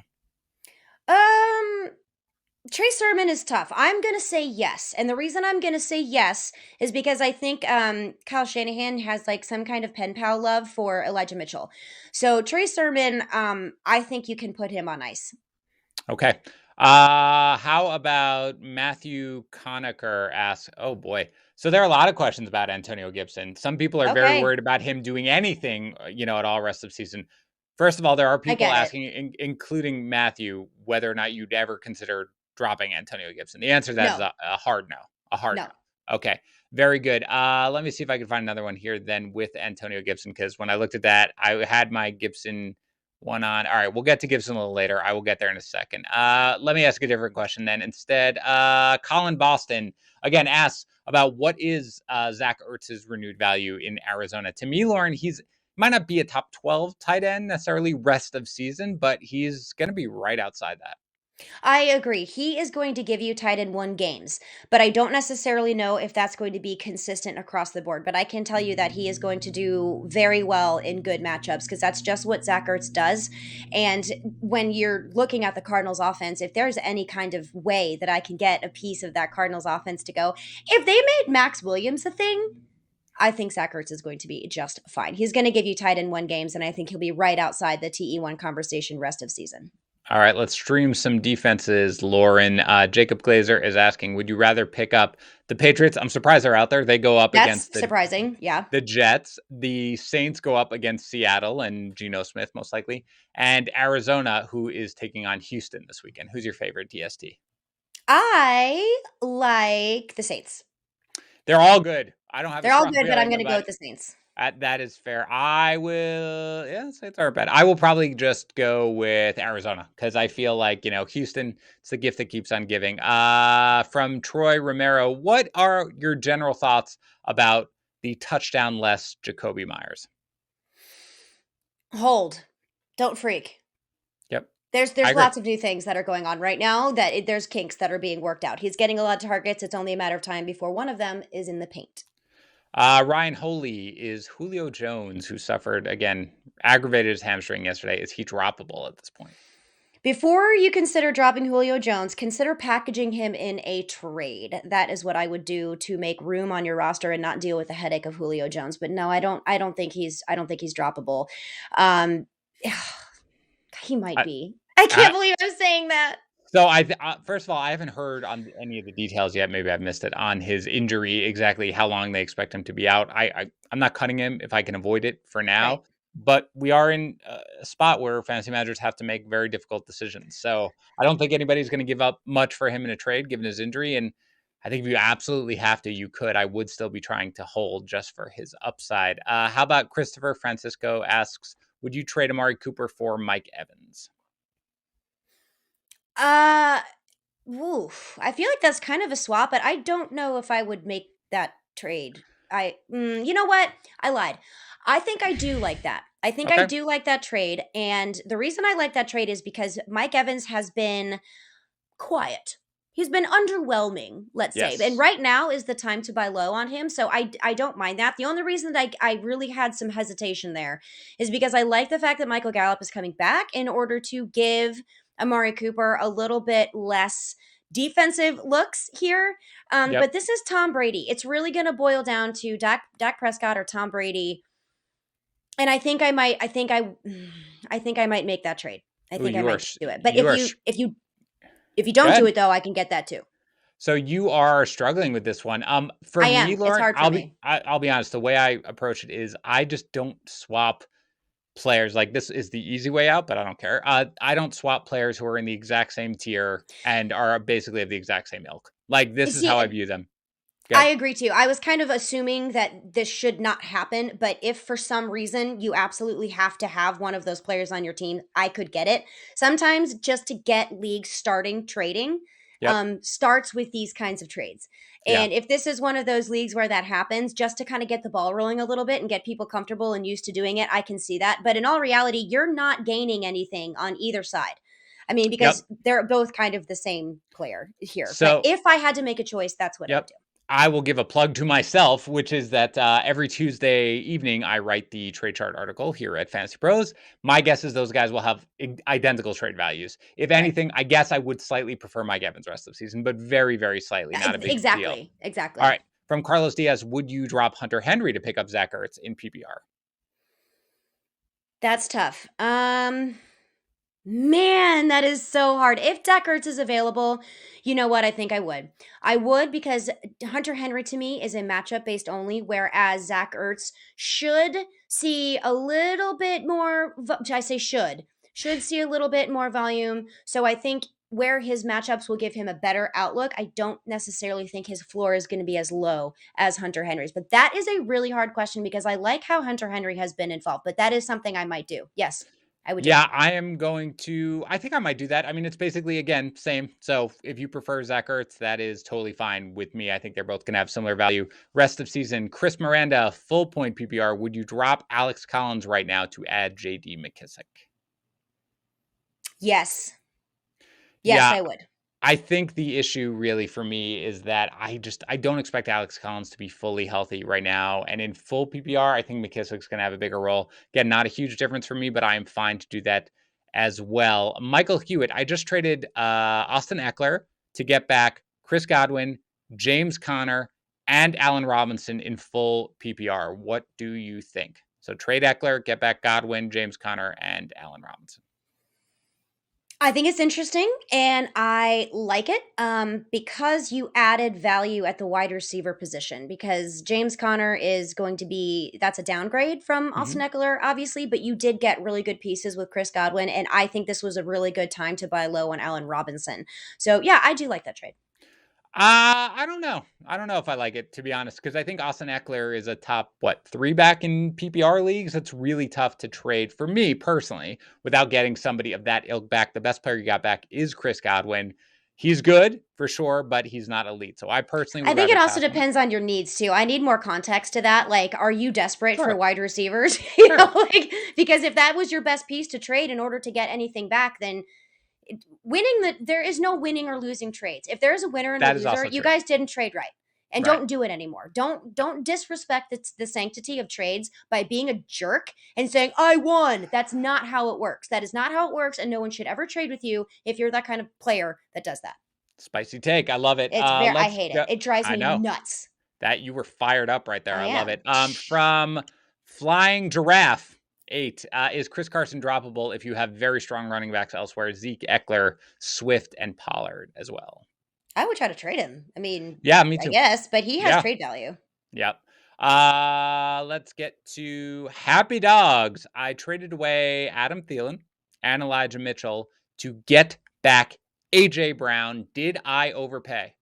Trey Sermon is tough. I'm going to say yes. And the reason I'm going to say yes is because I think Kyle Shanahan has like some kind of pen pal love for Elijah Mitchell. So Trey Sermon, I think you can put him on ice. Okay. How about Matthew Conacher asks, oh boy. So there are a lot of questions about Antonio Gibson. Some people are very Okay, worried about him doing anything, at all rest of season. First of all, there are I people get it. asking, including Matthew, whether or not you'd ever consider dropping Antonio Gibson. The answer to that is No, a hard no. A hard no. no. Okay. Very good. Let me see if I can find another one here then with Antonio Gibson, because when I looked at that, I had my Gibson one on. All right, we'll get to Gibson a little later. I will get there in a second. Let me ask a different question then. Instead, Colin Boston again asks about what is Zach Ertz's renewed value in Arizona. To me, Lauren, he's might not be a top 12 tight end necessarily rest of season, but he's going to be right outside that. I agree. He is going to give you tight end one games, but I don't necessarily know if that's going to be consistent across the board. But I can tell you that he is going to do very well in good matchups because that's just what Zach Ertz does. And when you're looking at the Cardinals offense, if there's any kind of way that I can get a piece of that Cardinals offense to go, if they made Max Williams a thing, I think Zach Ertz is going to be just fine. He's going to give you tight end one games, and I think he'll be right outside the TE1 conversation rest of season. All right, let's stream some defenses. Lauren, Jacob Glazer is asking, would you rather pick up the Patriots? I'm surprised they're out there. They go up That's against surprising. Yeah. the Jets. The Saints go up against Seattle and Geno Smith, most likely. And Arizona, who is taking on Houston this weekend. Who's your favorite DST? I like the Saints. They're all good. I don't have a They're all strong good, but I'm feeling going to go about with the Saints. that is fair. I will, yeah, Saints aren't bad. I will probably just go with Arizona because I feel like, Houston, it's the gift that keeps on giving. From Troy Romero, what are your general thoughts about the touchdown less Jacoby Myers? Hold. Don't freak. Yep, There's I there's agree. lots of new things that are going on right now there's kinks that are being worked out. He's getting a lot of targets. It's only a matter of time before one of them is in the paint. Ryan Holy is Julio Jones, who suffered, again, aggravated his hamstring yesterday. Is he droppable at this point? Before you consider dropping Julio Jones, consider packaging him in a trade. That is what I would do to make room on your roster and not deal with the headache of Julio Jones. But no, I don't think he's droppable. Um he might I, be. I can't I, believe I'm saying that. So first of all, I haven't heard on any of the details yet. Maybe I've missed it on his injury, exactly how long they expect him to be out. I'm not cutting him if I can avoid it for Right. now. But we are in a spot where fantasy managers have to make very difficult decisions. So I don't think anybody's going to give up much for him in a trade, given his injury. And I think if you absolutely have to, you could. I would still be trying to hold just for his upside. How about Christopher Francisco asks, would you trade Amari Cooper for Mike Evans? Uh Woof. I feel like that's kind of a swap, but I don't know if I would make that trade. You know what? I lied. I think I do like that. I think I Okay. do like that trade. And the reason I like that trade is because Mike Evans has been quiet. He's been underwhelming, let's say. And Yes. right now is the time to buy low on him. So I don't mind that. The only reason that I really had some hesitation there is because I like the fact that Michael Gallup is coming back in order to give Amari Cooper a little bit less defensive looks here. Yep. But this is Tom Brady. It's really going to boil down to Dak Prescott or Tom Brady. And I think I might make that trade. I Ooh, think I you are might sh- do it. But you if are you sh- if you Go don't do ahead. it though, I can get that too. So you are struggling with this one. For I me, am. It's Lauren, hard for me. I'll be honest. The way I approach it is I just don't swap players. Like, this is the easy way out, but I don't care. I don't swap players who are in the exact same tier and are basically of the exact same ilk. Like, You this is how see, I view them. I Good. agree too. I was kind of assuming that this should not happen, but if for some reason you absolutely have to have one of those players on your team, I could get it. Sometimes just to get leagues starting trading Yep. starts with these kinds of trades. Yeah. And if this is one of those leagues where that happens, just to kind of get the ball rolling a little bit and get people comfortable and used to doing it, I can see that. But in all reality, you're not gaining anything on either side. I mean, Yep. because they're both kind of the same player here. But So, if I had to make a choice, that's what I would yep. do. I will give a plug to myself, which is that every Tuesday evening I write the trade chart article here at Fantasy Pros. My guess is those guys will have identical trade values. If Right. anything, I guess I would slightly prefer Mike Evans rest of the season, but very, very slightly, not a big deal. Exactly. All Exactly. right. From Carlos Diaz, would you drop Hunter Henry to pick up Zach Ertz in PPR? That's tough. Man, that is so hard. If Zach Ertz is available, you know what? I think I would. I would because Hunter Henry to me is a matchup based only, whereas Zach Ertz should see a little bit more. I say should see a little bit more volume. So I think where his matchups will give him a better outlook. I don't necessarily think his floor is going to be as low as Hunter Henry's. But that is a really hard question because I like how Hunter Henry has been involved. But that is something I might do. Yes, I would do it. Yeah, I think I might do that. I mean, it's basically, again, same. So if you prefer Zach Ertz, that is totally fine with me. I think they're both going to have similar value. Rest of season, Chris Miranda, full point PPR. Would you drop Alex Collins right now to add JD McKissick? Yes. Yes, Yeah, I would. I think the issue really for me is that I don't expect Alex Collins to be fully healthy right now. And in full PPR, I think McKissick's going to have a bigger role. Again, not a huge difference for me, but I am fine to do that as well. Michael Hewitt, I just traded Austin Eckler to get back Chris Godwin, James Conner, and Allen Robinson in full PPR. What do you think? So trade Eckler, get back Godwin, James Conner, and Allen Robinson. I think it's interesting and I like it because you added value at the wide receiver position because James Conner is going to be, that's a downgrade from Mm-hmm. Austin Eckler, obviously, but you did get really good pieces with Chris Godwin. And I think this was a really good time to buy low on Allen Robinson. So yeah, I do like that trade. I don't know. I don't know if I like it, to be honest, because I think Austin Eckler is a top, 3 back in PPR leagues. It's really tough to trade for me personally without getting somebody of that ilk back. The best player you got back is Chris Godwin. He's good for sure, but he's not elite. So I personally I would think it rather also pass on it. depends on your needs too. I need more context to that. Like, are you desperate for Sure. wide receivers? Sure. Like, because if that was your best piece to trade in order to get anything back, then there is no winning or losing trades. If there is a winner and a That is loser, also you true. guys didn't trade right. And Right. don't do it anymore. Don't disrespect the sanctity of trades by being a jerk and saying I won. That's not how it works. That is not how it works, and no one should ever trade with you if you're that kind of player that does that. Spicy take. I love it. I Let's hate it. go. It drives I me know nuts. that you were fired up right there. I I love am. it. From Flying Giraffe 8, is Chris Carson droppable if you have very strong running backs elsewhere? Zeke, Eckler, Swift, and Pollard as well. I would try to trade him. I mean, Yeah, me I too. guess, but he has Yeah. trade value. Yep. Let's get to Happy Dogs. I traded away Adam Thielen and Elijah Mitchell to get back AJ Brown. Did I overpay?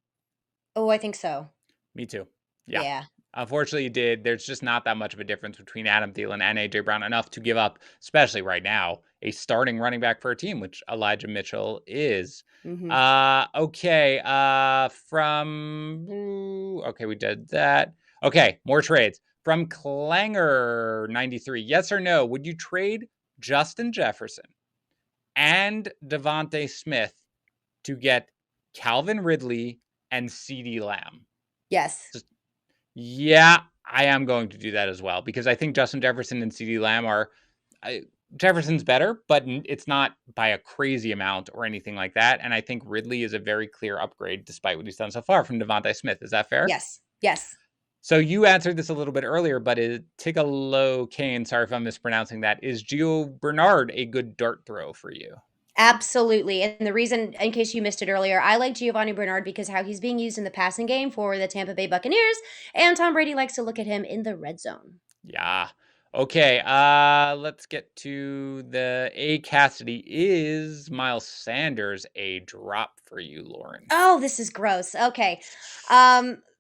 Oh, I think so. Me too. Yeah. Yeah. Unfortunately, you did. There's just not that much of a difference between Adam Thielen and AJ Brown, enough to give up, especially right now, a starting running back for a team, which Elijah Mitchell is. Mm-hmm. Okay. Okay, we did that. Okay, more trades from Clanger 93. Yes or no? Would you trade Justin Jefferson and Devontae Smith to get Calvin Ridley and CeeDee Lamb? Yes. Yeah, I am going to do that as well because I think Justin Jefferson and CeeDee Lamb are Jefferson's better, but it's not by a crazy amount or anything like that. And I think Ridley is a very clear upgrade despite what he's done so far from Devontae Smith. Is that fair? Yes. Yes. So you answered this a little bit earlier, but Tigalo Kane, sorry if I'm mispronouncing that, is Gio Bernard a good dart throw for you? Absolutely. And the reason, in case you missed it earlier, I like Giovanni Bernard because how he's being used in the passing game for the Tampa Bay Buccaneers, and Tom Brady likes to look at him in the red zone. Yeah. Okay, let's get to the A Cassidy. Is Miles Sanders a drop for you, Lauren? Oh, this is gross. Okay.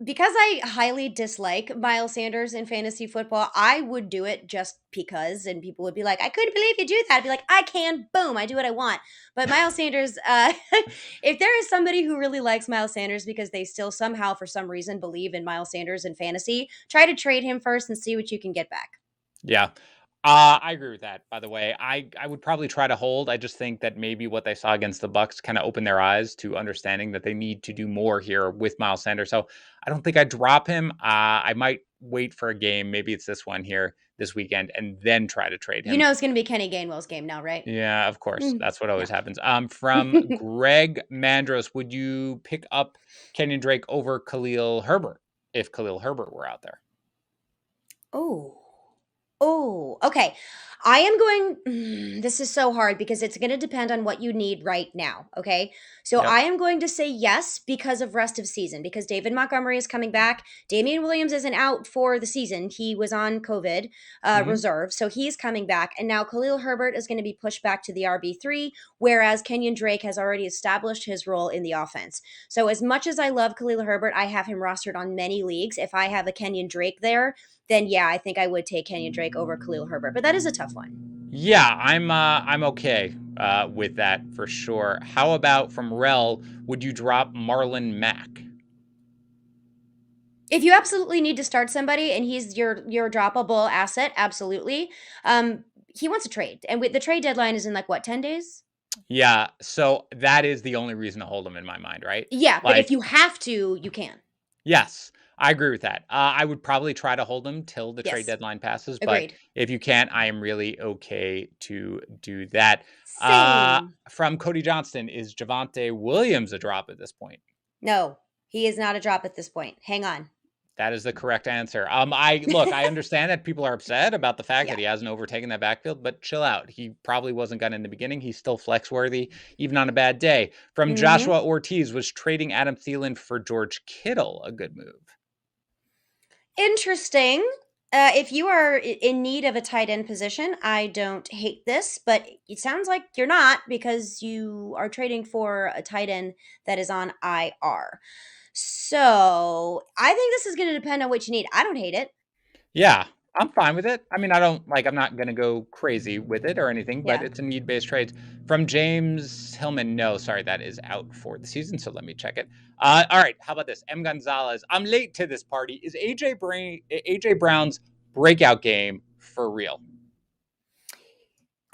Because I highly dislike Miles Sanders in fantasy football, I would do it just because, and people would be like, I couldn't believe you do that. I'd be like, I can, boom, I do what I want. But Miles Sanders, if there is somebody who really likes Miles Sanders because they still somehow, for some reason, believe in Miles Sanders in fantasy, try to trade him first and see what you can get back. Yeah. I agree with that, by the way. I would probably try to hold. I just think that maybe what they saw against the Bucks kind of opened their eyes to understanding that they need to do more here with Miles Sanders. So I don't think I'd drop him. I might wait for a game. Maybe it's this one here this weekend and then try to trade You him. know it's going to be Kenny Gainwell's game now, right? Yeah, of course. Mm, That's what always yeah. happens. From Greg Mandros, would you pick up Kenyon Drake over Khalil Herbert if Khalil Herbert were out there? Oh. Oh, okay. I am going, this is so hard because it's going to depend on what you need right now. Okay. So Yep. I am going to say yes because of rest of season, because David Montgomery is coming back. Damian Williams isn't out for the season. He was on COVID Hmm. reserve. So he's coming back. And now Khalil Herbert is going to be pushed back to the RB3, whereas Kenyon Drake has already established his role in the offense. So as much as I love Khalil Herbert, I have him rostered on many leagues. If I have a Kenyon Drake there, then yeah, I think I would take Kenyon Drake over Khalil Herbert. But that is a tough one. Yeah, I'm okay with that for sure. How about from Rel? Would you drop Marlon Mack? If you absolutely need to start somebody and he's your droppable asset, absolutely. He wants a trade, and the trade deadline is in like what, 10 days? Yeah, so that is the only reason to hold him in my mind, right? Yeah, but if Like, you have to, you can. yes, I agree with that. I would probably try to hold him till the trade Yes, deadline passes, but agreed. if you can't, I am really okay to do that. Same. From Cody Johnston, is Javonte Williams a drop at this point? No, he is not a drop at this point. Hang on. That is the correct answer. I understand that people are upset about the fact Yeah. that he hasn't overtaken that backfield, but chill out. He probably wasn't gone in the beginning. He's still flex worthy, even on a bad day. From Mm-hmm. Joshua Ortiz, was trading Adam Thielen for George Kittle a good move? Interesting. If you are in need of a tight end position, I don't hate this, but it sounds like you're not because you are trading for a tight end that is on IR. So I think this is going to depend on what you need. I don't hate it. Yeah, I'm fine with it. I mean, I don't like, I'm not going to go crazy with it or anything, but Yeah. it's a need based trade. From James Hillman, no, sorry, that is out for the season. So let me check it. All right, how about this? M. Gonzalez, I'm late to this party. Is AJ Brown's breakout game for real?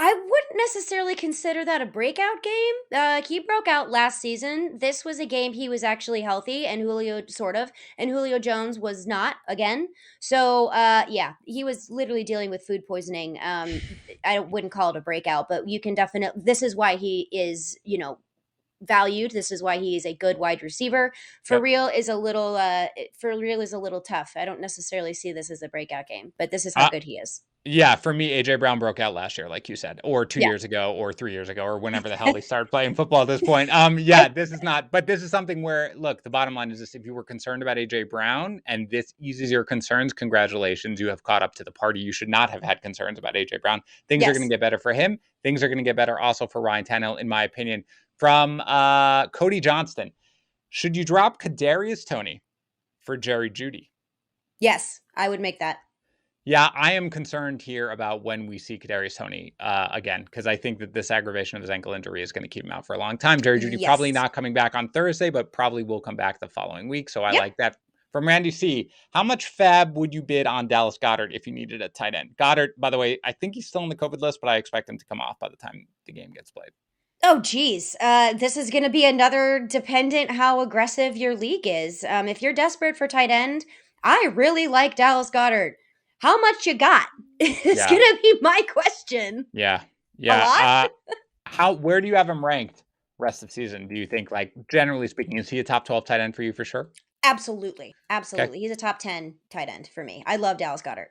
I wouldn't necessarily consider that a breakout game. He broke out last season. This was a game he was actually healthy, and Julio sort of, and Julio Jones was not again. So, yeah, he was literally dealing with food poisoning. I wouldn't call it a breakout, but you can definitely. This is why he is, valued. This is why he is a good wide receiver. Yep. For real is a little tough. I don't necessarily see this as a breakout game, but this is how Uh, good he is. Yeah, for me, AJ Brown broke out last year, like you said, or 2 Yeah. years ago, or 3 years ago, or whenever the hell they started playing football at this point. Yeah, this is not, but this is something where, look, the bottom line is this: if you were concerned about AJ Brown and this eases your concerns, congratulations, you have caught up to the party. You should not have had concerns about AJ Brown. Things are going Yes. to get better for him. Things are going to get better also for Ryan Tannehill, in my opinion. From Cody Johnston, should you drop Kadarius Toney for Jerry Judy? Yes, I would make that. Yeah, I am concerned here about when we see Kadarius Toney again, because I think that this aggravation of his ankle injury is going to keep him out for a long time. Jerry Judy probably Yes. not coming back on Thursday, but probably will come back the following week. So I Yep. like that. From Randy C, how much fab would you bid on Dallas Goddard if you needed a tight end? Goddard, by the way, I think he's still on the COVID list, but I expect him to come off by the time the game gets played. Oh, geez. This is going to be another dependent how aggressive your league is. If you're desperate for tight end, I really like Dallas Goddard. How much you got? It's Yeah, going to be my question. yeah, A lot? yeah. Where do you have him ranked rest of season? Do you think, like, generally speaking, is he a top 12 tight end for you for sure? Absolutely. Okay. Absolutely. He's a top 10 tight end for me. I love Dallas Goddard.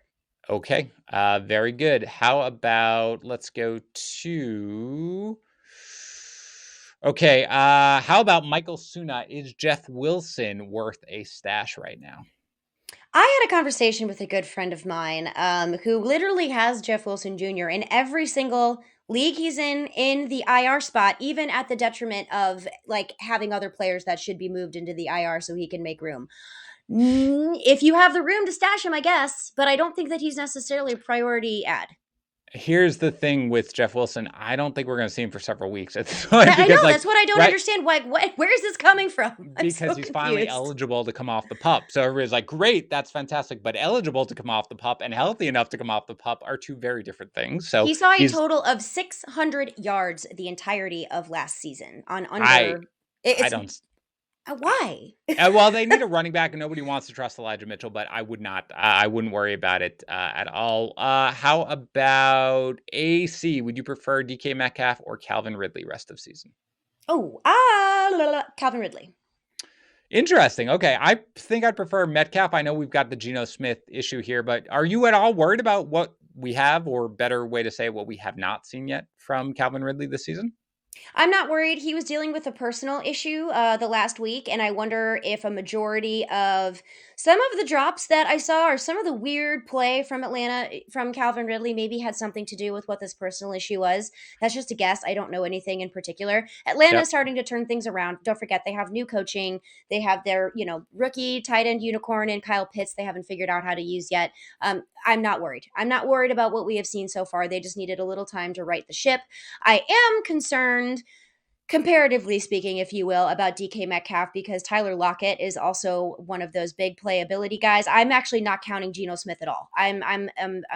Okay, very good. How about let's go to okay, how about Michael Suna? Is Jeff Wilson worth a stash right now? I had a conversation with a good friend of mine who literally has Jeff Wilson Jr. in every single league he's in the IR spot, even at the detriment of like having other players that should be moved into the IR so he can make room. If you have the room to stash him, I guess, but I don't think that he's necessarily a priority ad. Here's the thing with Jeff Wilson. I don't think we're going to see him for several weeks at this point I because, know like, that's what I don't right, understand. Like, where is this coming from? I'm because so he's finally confused. eligible to come off the pup. So everybody's like, great, that's fantastic. But eligible to come off the pup and healthy enough to come off the pup are two very different things. So He saw a he's, total of 600 yards the entirety of last season on I, under. I It's don't. why? Well, they need a running back, and nobody wants to trust Elijah Mitchell, but I would not. I wouldn't worry about it at all. How about AC? Would you prefer DK Metcalf or Calvin Ridley rest of season? Oh, Calvin Ridley. Interesting. Okay, I think I'd prefer Metcalf. I know we've got the Geno Smith issue here, but are you at all worried about what we have, or better way to say what we have not seen yet from Calvin Ridley this season? I'm not worried. He was dealing with a personal issue the last week, and I wonder if a majority of some of the drops that I saw or some of the weird play from Atlanta from Calvin Ridley maybe had something to do with what this personal issue was. That's just a guess. I don't know anything in particular. Atlanta is Yep. starting to turn things around. Don't forget they have new coaching. They have their rookie tight end unicorn and Kyle Pitts. They haven't figured out how to use yet. I'm not worried. I'm not worried about what we have seen so far. They just needed a little time to right the ship. I am concerned, comparatively speaking, if you will, about DK Metcalf because Tyler Lockett is also one of those big playability guys. I'm actually not counting Geno Smith at all. I'm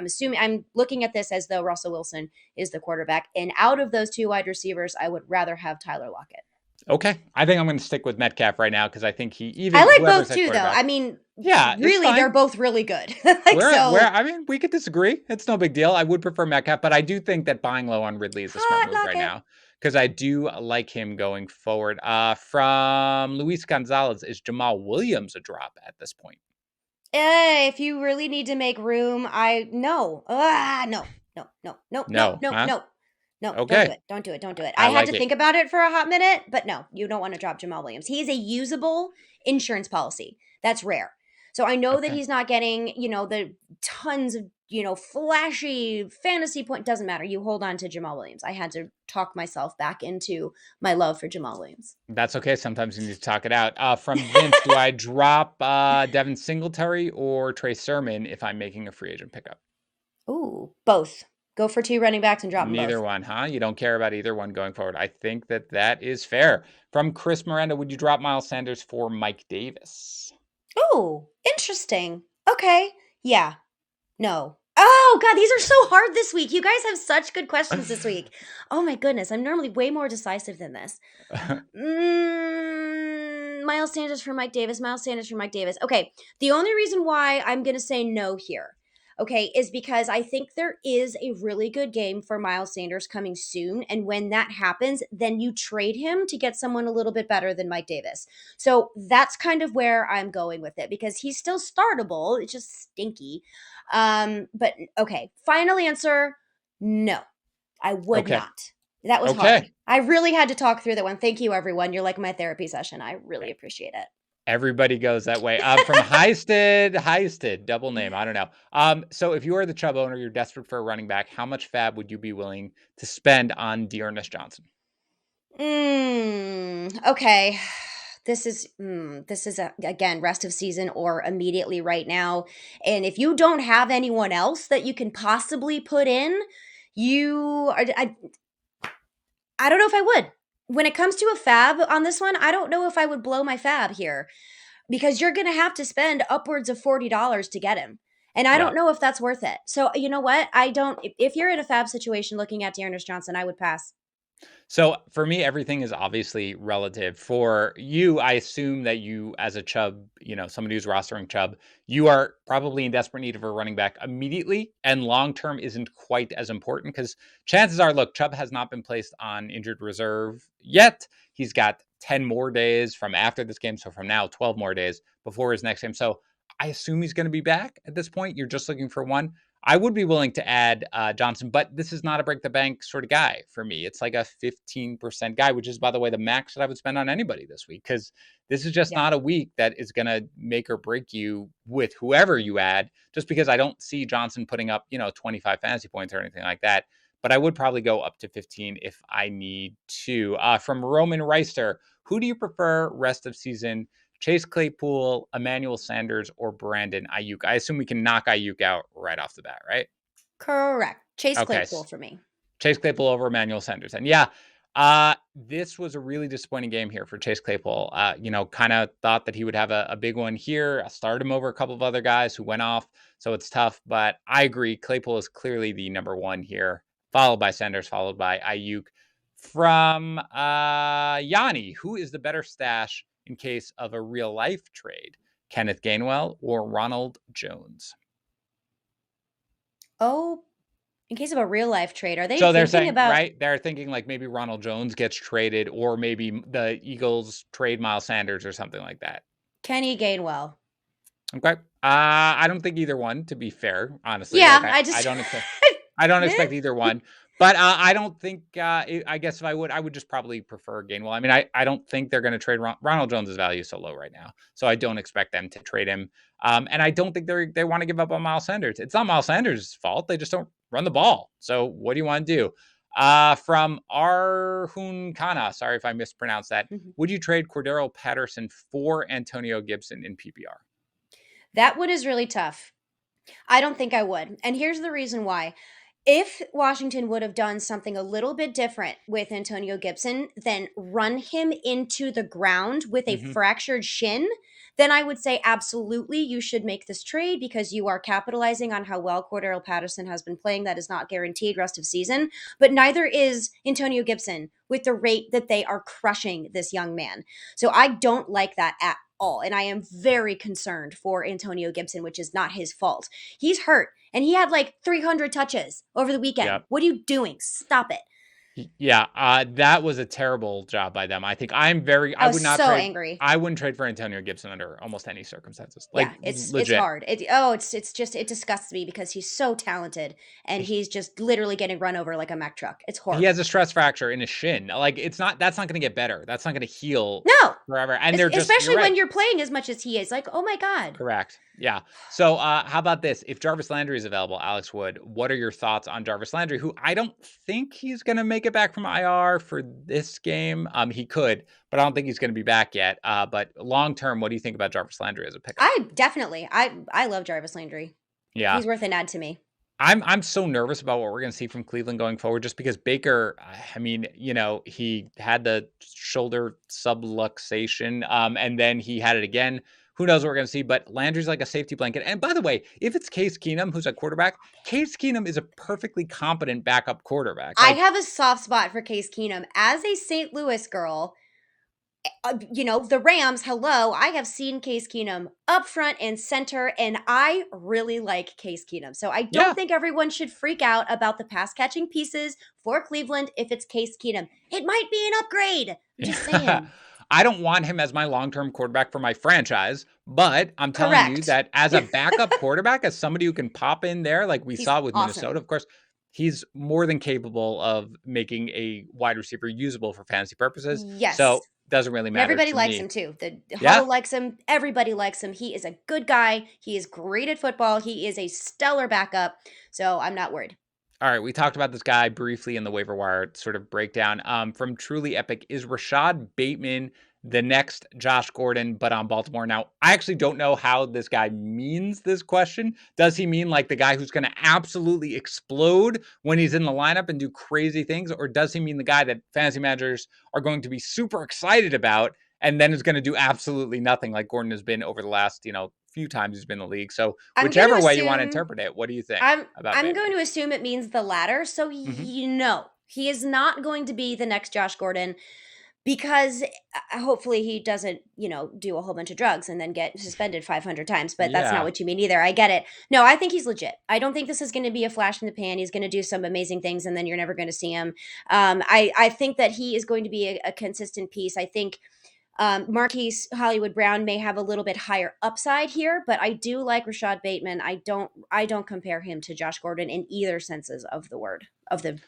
assuming I'm looking at this as though Russell Wilson is the quarterback, and out of those two wide receivers, I would rather have Tyler Lockett. Okay. I think I'm going to stick with Metcalf right now because I think he I even like whoever's both at too, though. quarterback. I mean, Yeah, it's really, they're fine. both really good. like Where so, I mean, we could disagree. It's no big deal. I would prefer Metcalf, but I do think that buying low on Ridley is a smart hot move right Lockett. now because I do like him going forward. From Luis Gonzalez, is Jamal Williams a drop at this point? If you really need to make room, I no. No. No, no, no, no, No, no, huh? no. No, don't do Okay. it. Don't do it. Don't do it. I I had like to it. think about it for a hot minute, but no, you don't want to drop Jamal Williams. He's a usable insurance policy. That's rare. So I know that Okay. he's not getting, the tons of, flashy fantasy point. Doesn't matter. You hold on to Jamal Williams. I had to talk myself back into my love for Jamal Williams. That's okay. Sometimes you need to talk it out. From Vince, do I drop Devin Singletary or Trey Sermon if I'm making a free agent pickup? Ooh, both. Go for two running backs and drop them Neither both. one, huh? You don't care about either one going forward. I think that that is fair. From Chris Miranda, would you drop Miles Sanders for Mike Davis? Oh, interesting. Okay. Yeah. No. Oh God, these are so hard this week. You guys have such good questions this week. Oh my goodness, I'm normally way more decisive than this. Miles Sanders for Mike Davis. Miles Sanders for Mike Davis. Okay, the only reason why I'm going to say no here, okay, is because I think there is a really good game for Miles Sanders coming soon. And when that happens, then you trade him to get someone a little bit better than Mike Davis. So that's kind of where I'm going with it because he's still startable. It's just stinky. But okay, final answer no, I would Okay. not. That was hard. Okay. I really had to talk through that one. Thank you, everyone. You're like my therapy session. I really E appreciate it. Everybody goes that way. From Heisted, double name, I don't know. So if you are the Chubb owner, you're desperate for a running back, how much fab would you be willing to spend on Dearness Johnson? Okay. This is again rest of season or immediately right now. And if you don't have anyone else that you can possibly put in, you are I don't know if I would. When it comes to a fab on this one, I don't know if I would blow my fab here because you're going to have to spend upwards of $40 to get him. And I Yeah. don't know if that's worth it. So, you know what? I don't if you're in a fab situation looking at Dearness Johnson, I would pass. So for me, everything is obviously relative. For you, I assume that you, as a Chubb, somebody who's rostering Chubb, you are probably in desperate need of a running back immediately, and long term isn't quite as important because chances are, look, Chubb has not been placed on injured reserve yet. He's got 10 more days from after this game, so from now, 12 more days before his next game. So I assume he's going to be back at this point. You're just looking for one. I would be willing to add Johnson, but this is not a break the bank sort of guy for me. It's like a 15% guy, which is, by the way, the max that I would spend on anybody this week because this is just Yeah. not a week that is going to make or break you with whoever you add, just because I don't see Johnson putting up, 25 fantasy points or anything like that. But I would probably go up to 15 if I need to. From Roman Reister, who do you prefer rest of season? Chase Claypool, Emmanuel Sanders, or Brandon Ayuk? I assume we can knock Ayuk out right off the bat, right? Correct. Chase Okay. Claypool for me. Chase Claypool over Emmanuel Sanders. And yeah, this was a really disappointing game here for Chase Claypool. Kind of thought that he would have a big one here. I started him over a couple of other guys who went off, so it's tough. But I agree, Claypool is clearly the number one here, followed by Sanders, followed by Ayuk. From Yanni, who is the better stash in case of a real life trade? Kenneth Gainwell or Ronald Jones? Oh, in case of a real life trade, are they So they're thinking saying, about right? They're thinking like maybe Ronald Jones gets traded, or maybe the Eagles trade Miles Sanders or something like that. Kenny Gainwell? Okay. I don't think either one, to be fair, honestly. Like Yeah, I, I I just don't expect I don't meh. expect either one. But I don't think I guess if I would just probably prefer Gainwell. I mean, I don't think they're going to trade Ronald Jones' value is so low right now. So I don't expect them to trade him. And I don't think they want to give up on Miles Sanders. It's not Miles Sanders' fault. They just don't run the ball. So what do you want to do? From Arhun Kana, sorry if I mispronounced that. Mhm. Would you trade Cordero Patterson for Antonio Gibson in PPR? That one is really tough. I don't think I would. And here's the reason why. If Washington would have done something a little bit different with Antonio Gibson than run him into the ground with a Hmm. fractured shin, then I would say absolutely you should make this trade because you are capitalizing on how well Cordero Patterson has been playing. That is not guaranteed rest of season, but neither is Antonio Gibson with the rate that they are crushing this young man. So I don't like that at all. And I am very concerned for Antonio Gibson, which is not his fault. He's hurt and he had like 300 touches over the weekend. Yep. What are you doing? Stop it. Yeah, that was a terrible job by them. I think I was so angry. I wouldn't trade for Antonio Gibson under almost any circumstances. Yeah, Like it's legit. hard. It's just it disgusts me because he's so talented and He, he's just literally getting run over like a Mack truck. It's he has horrible. a stress fracture in his shin. Like that's not going to get better. That's not going to heal No, forever. And they're just you're especially right. when you're playing as much as he is. Like, oh my god. Correct. Yeah. So, how about this? If Jarvis Landry is available, Alex Wood, what are your thoughts on Jarvis Landry, who I don't think he's going to make it back from IR for this game? He could, but I don't think he's going to be back yet. But long term, what do you think about Jarvis Landry as a pickup? I love Jarvis Landry. Yeah. He's worth an ad to me. I'm so nervous about what we're going to see from Cleveland going forward, just because Baker, I mean, he had the shoulder subluxation, and then he had it again. Who knows what we're going to see? But Landry's like a safety blanket. And by the way, if it's Case Keenum who's a quarterback, Case Keenum is a perfectly competent backup quarterback. I Like, have a soft spot for Case Keenum as a St. Louis girl. The Rams, hello. I have seen Case Keenum up front and center, and I really like Case Keenum. So I yeah, don't think everyone should freak out about the pass catching pieces for Cleveland if it's Case Keenum. It might be an upgrade. Just yeah. saying. I don't want him as my long-term quarterback for my franchise, but I'm telling you Correct. that as a backup quarterback, as somebody who can pop in there, like we He's saw with awesome. Minnesota, of course, he's more than capable of making a wide receiver usable for fantasy purposes. Yes. So doesn't really And matter everybody to likes me. him too. The Yeah. huddle likes him. Everybody likes him. He is a good guy. He is great at football. He is a stellar backup. So I'm not worried. All right, we talked about this guy briefly in the waiver wire sort of breakdown. From Truly Epic, is Rashad Bateman the next Josh Gordon, but on Baltimore? Now, I actually don't know how this guy means this question. Does he mean like the guy who's going to absolutely explode when he's in the lineup and do crazy things? Or does he mean the guy that fantasy managers are going to be super excited about and then is going to do absolutely nothing like Gordon has been over the last, few times he's been in the league? So I'm going to whichever way you want to assume interpret it, what do you think I'm about I'm going Bateman? to assume it means the latter. So Hmm. he is not going to be the next Josh Gordon because hopefully he doesn't, do a whole bunch of drugs and then get suspended 500 times, but that's not Yeah. what you mean either. I get it. No, I think he's legit. I don't think this is going to be a flash in the pan. He's going to do some amazing things and then you're never going to see him. I think that he is going to be a consistent piece. I think Marquise Hollywood Brown may have a little bit higher upside here, but I do like Rashad Bateman. I don't compare him to Josh Gordon in either senses of the word of the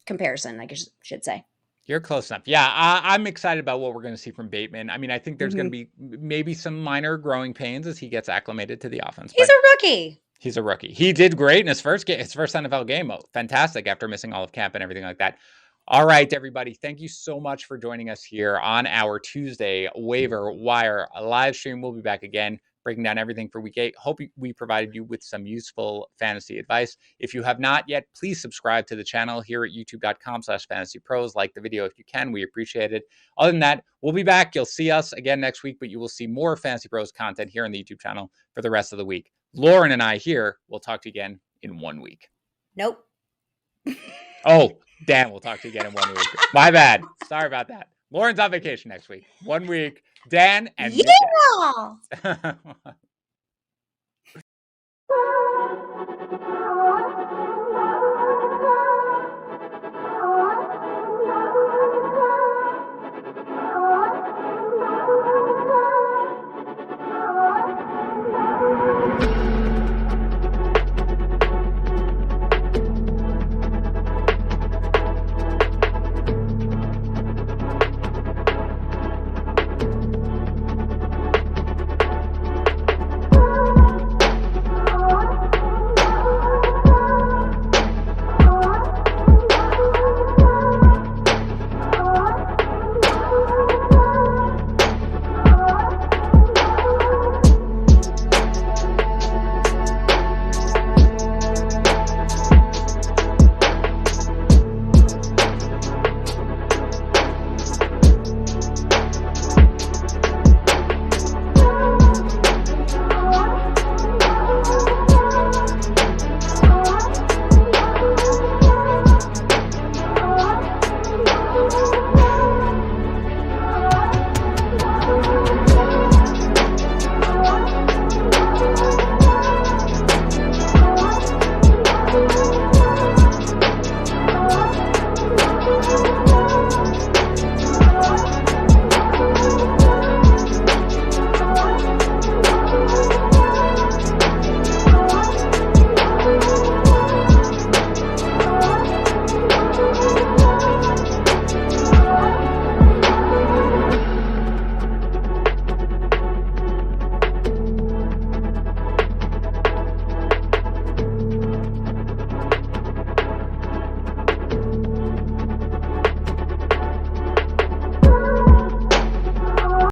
comparison. I guess should say. You're close enough. Yeah, I'm excited about what we're going to see from Bateman. I mean, I think there's going to Hmm. be maybe some minor growing pains as he gets acclimated to the offense, He's but a rookie. he's a rookie. He did great in his first game, his first NFL game. Oh, fantastic after missing all of camp and everything like that. All right, everybody. Thank you so much for joining us here on our Tuesday waiver wire live stream. We'll be back again, breaking down everything for week 8. Hope we provided you with some useful fantasy advice. If you have not yet, please subscribe to the channel here at youtube.com/fantasypros. Like the video if you can. We appreciate it. Other than that, we'll be back. You'll see us again next week, but you will see more Fantasy Pros content here on the YouTube channel for the rest of the week. Lauren and I here will talk to you again in 1 week. Nope. Oh, Dan, we'll talk to you again in 1 week. My bad. Sorry about that. Lauren's on vacation next week. 1 week. Dan and me. Yeah.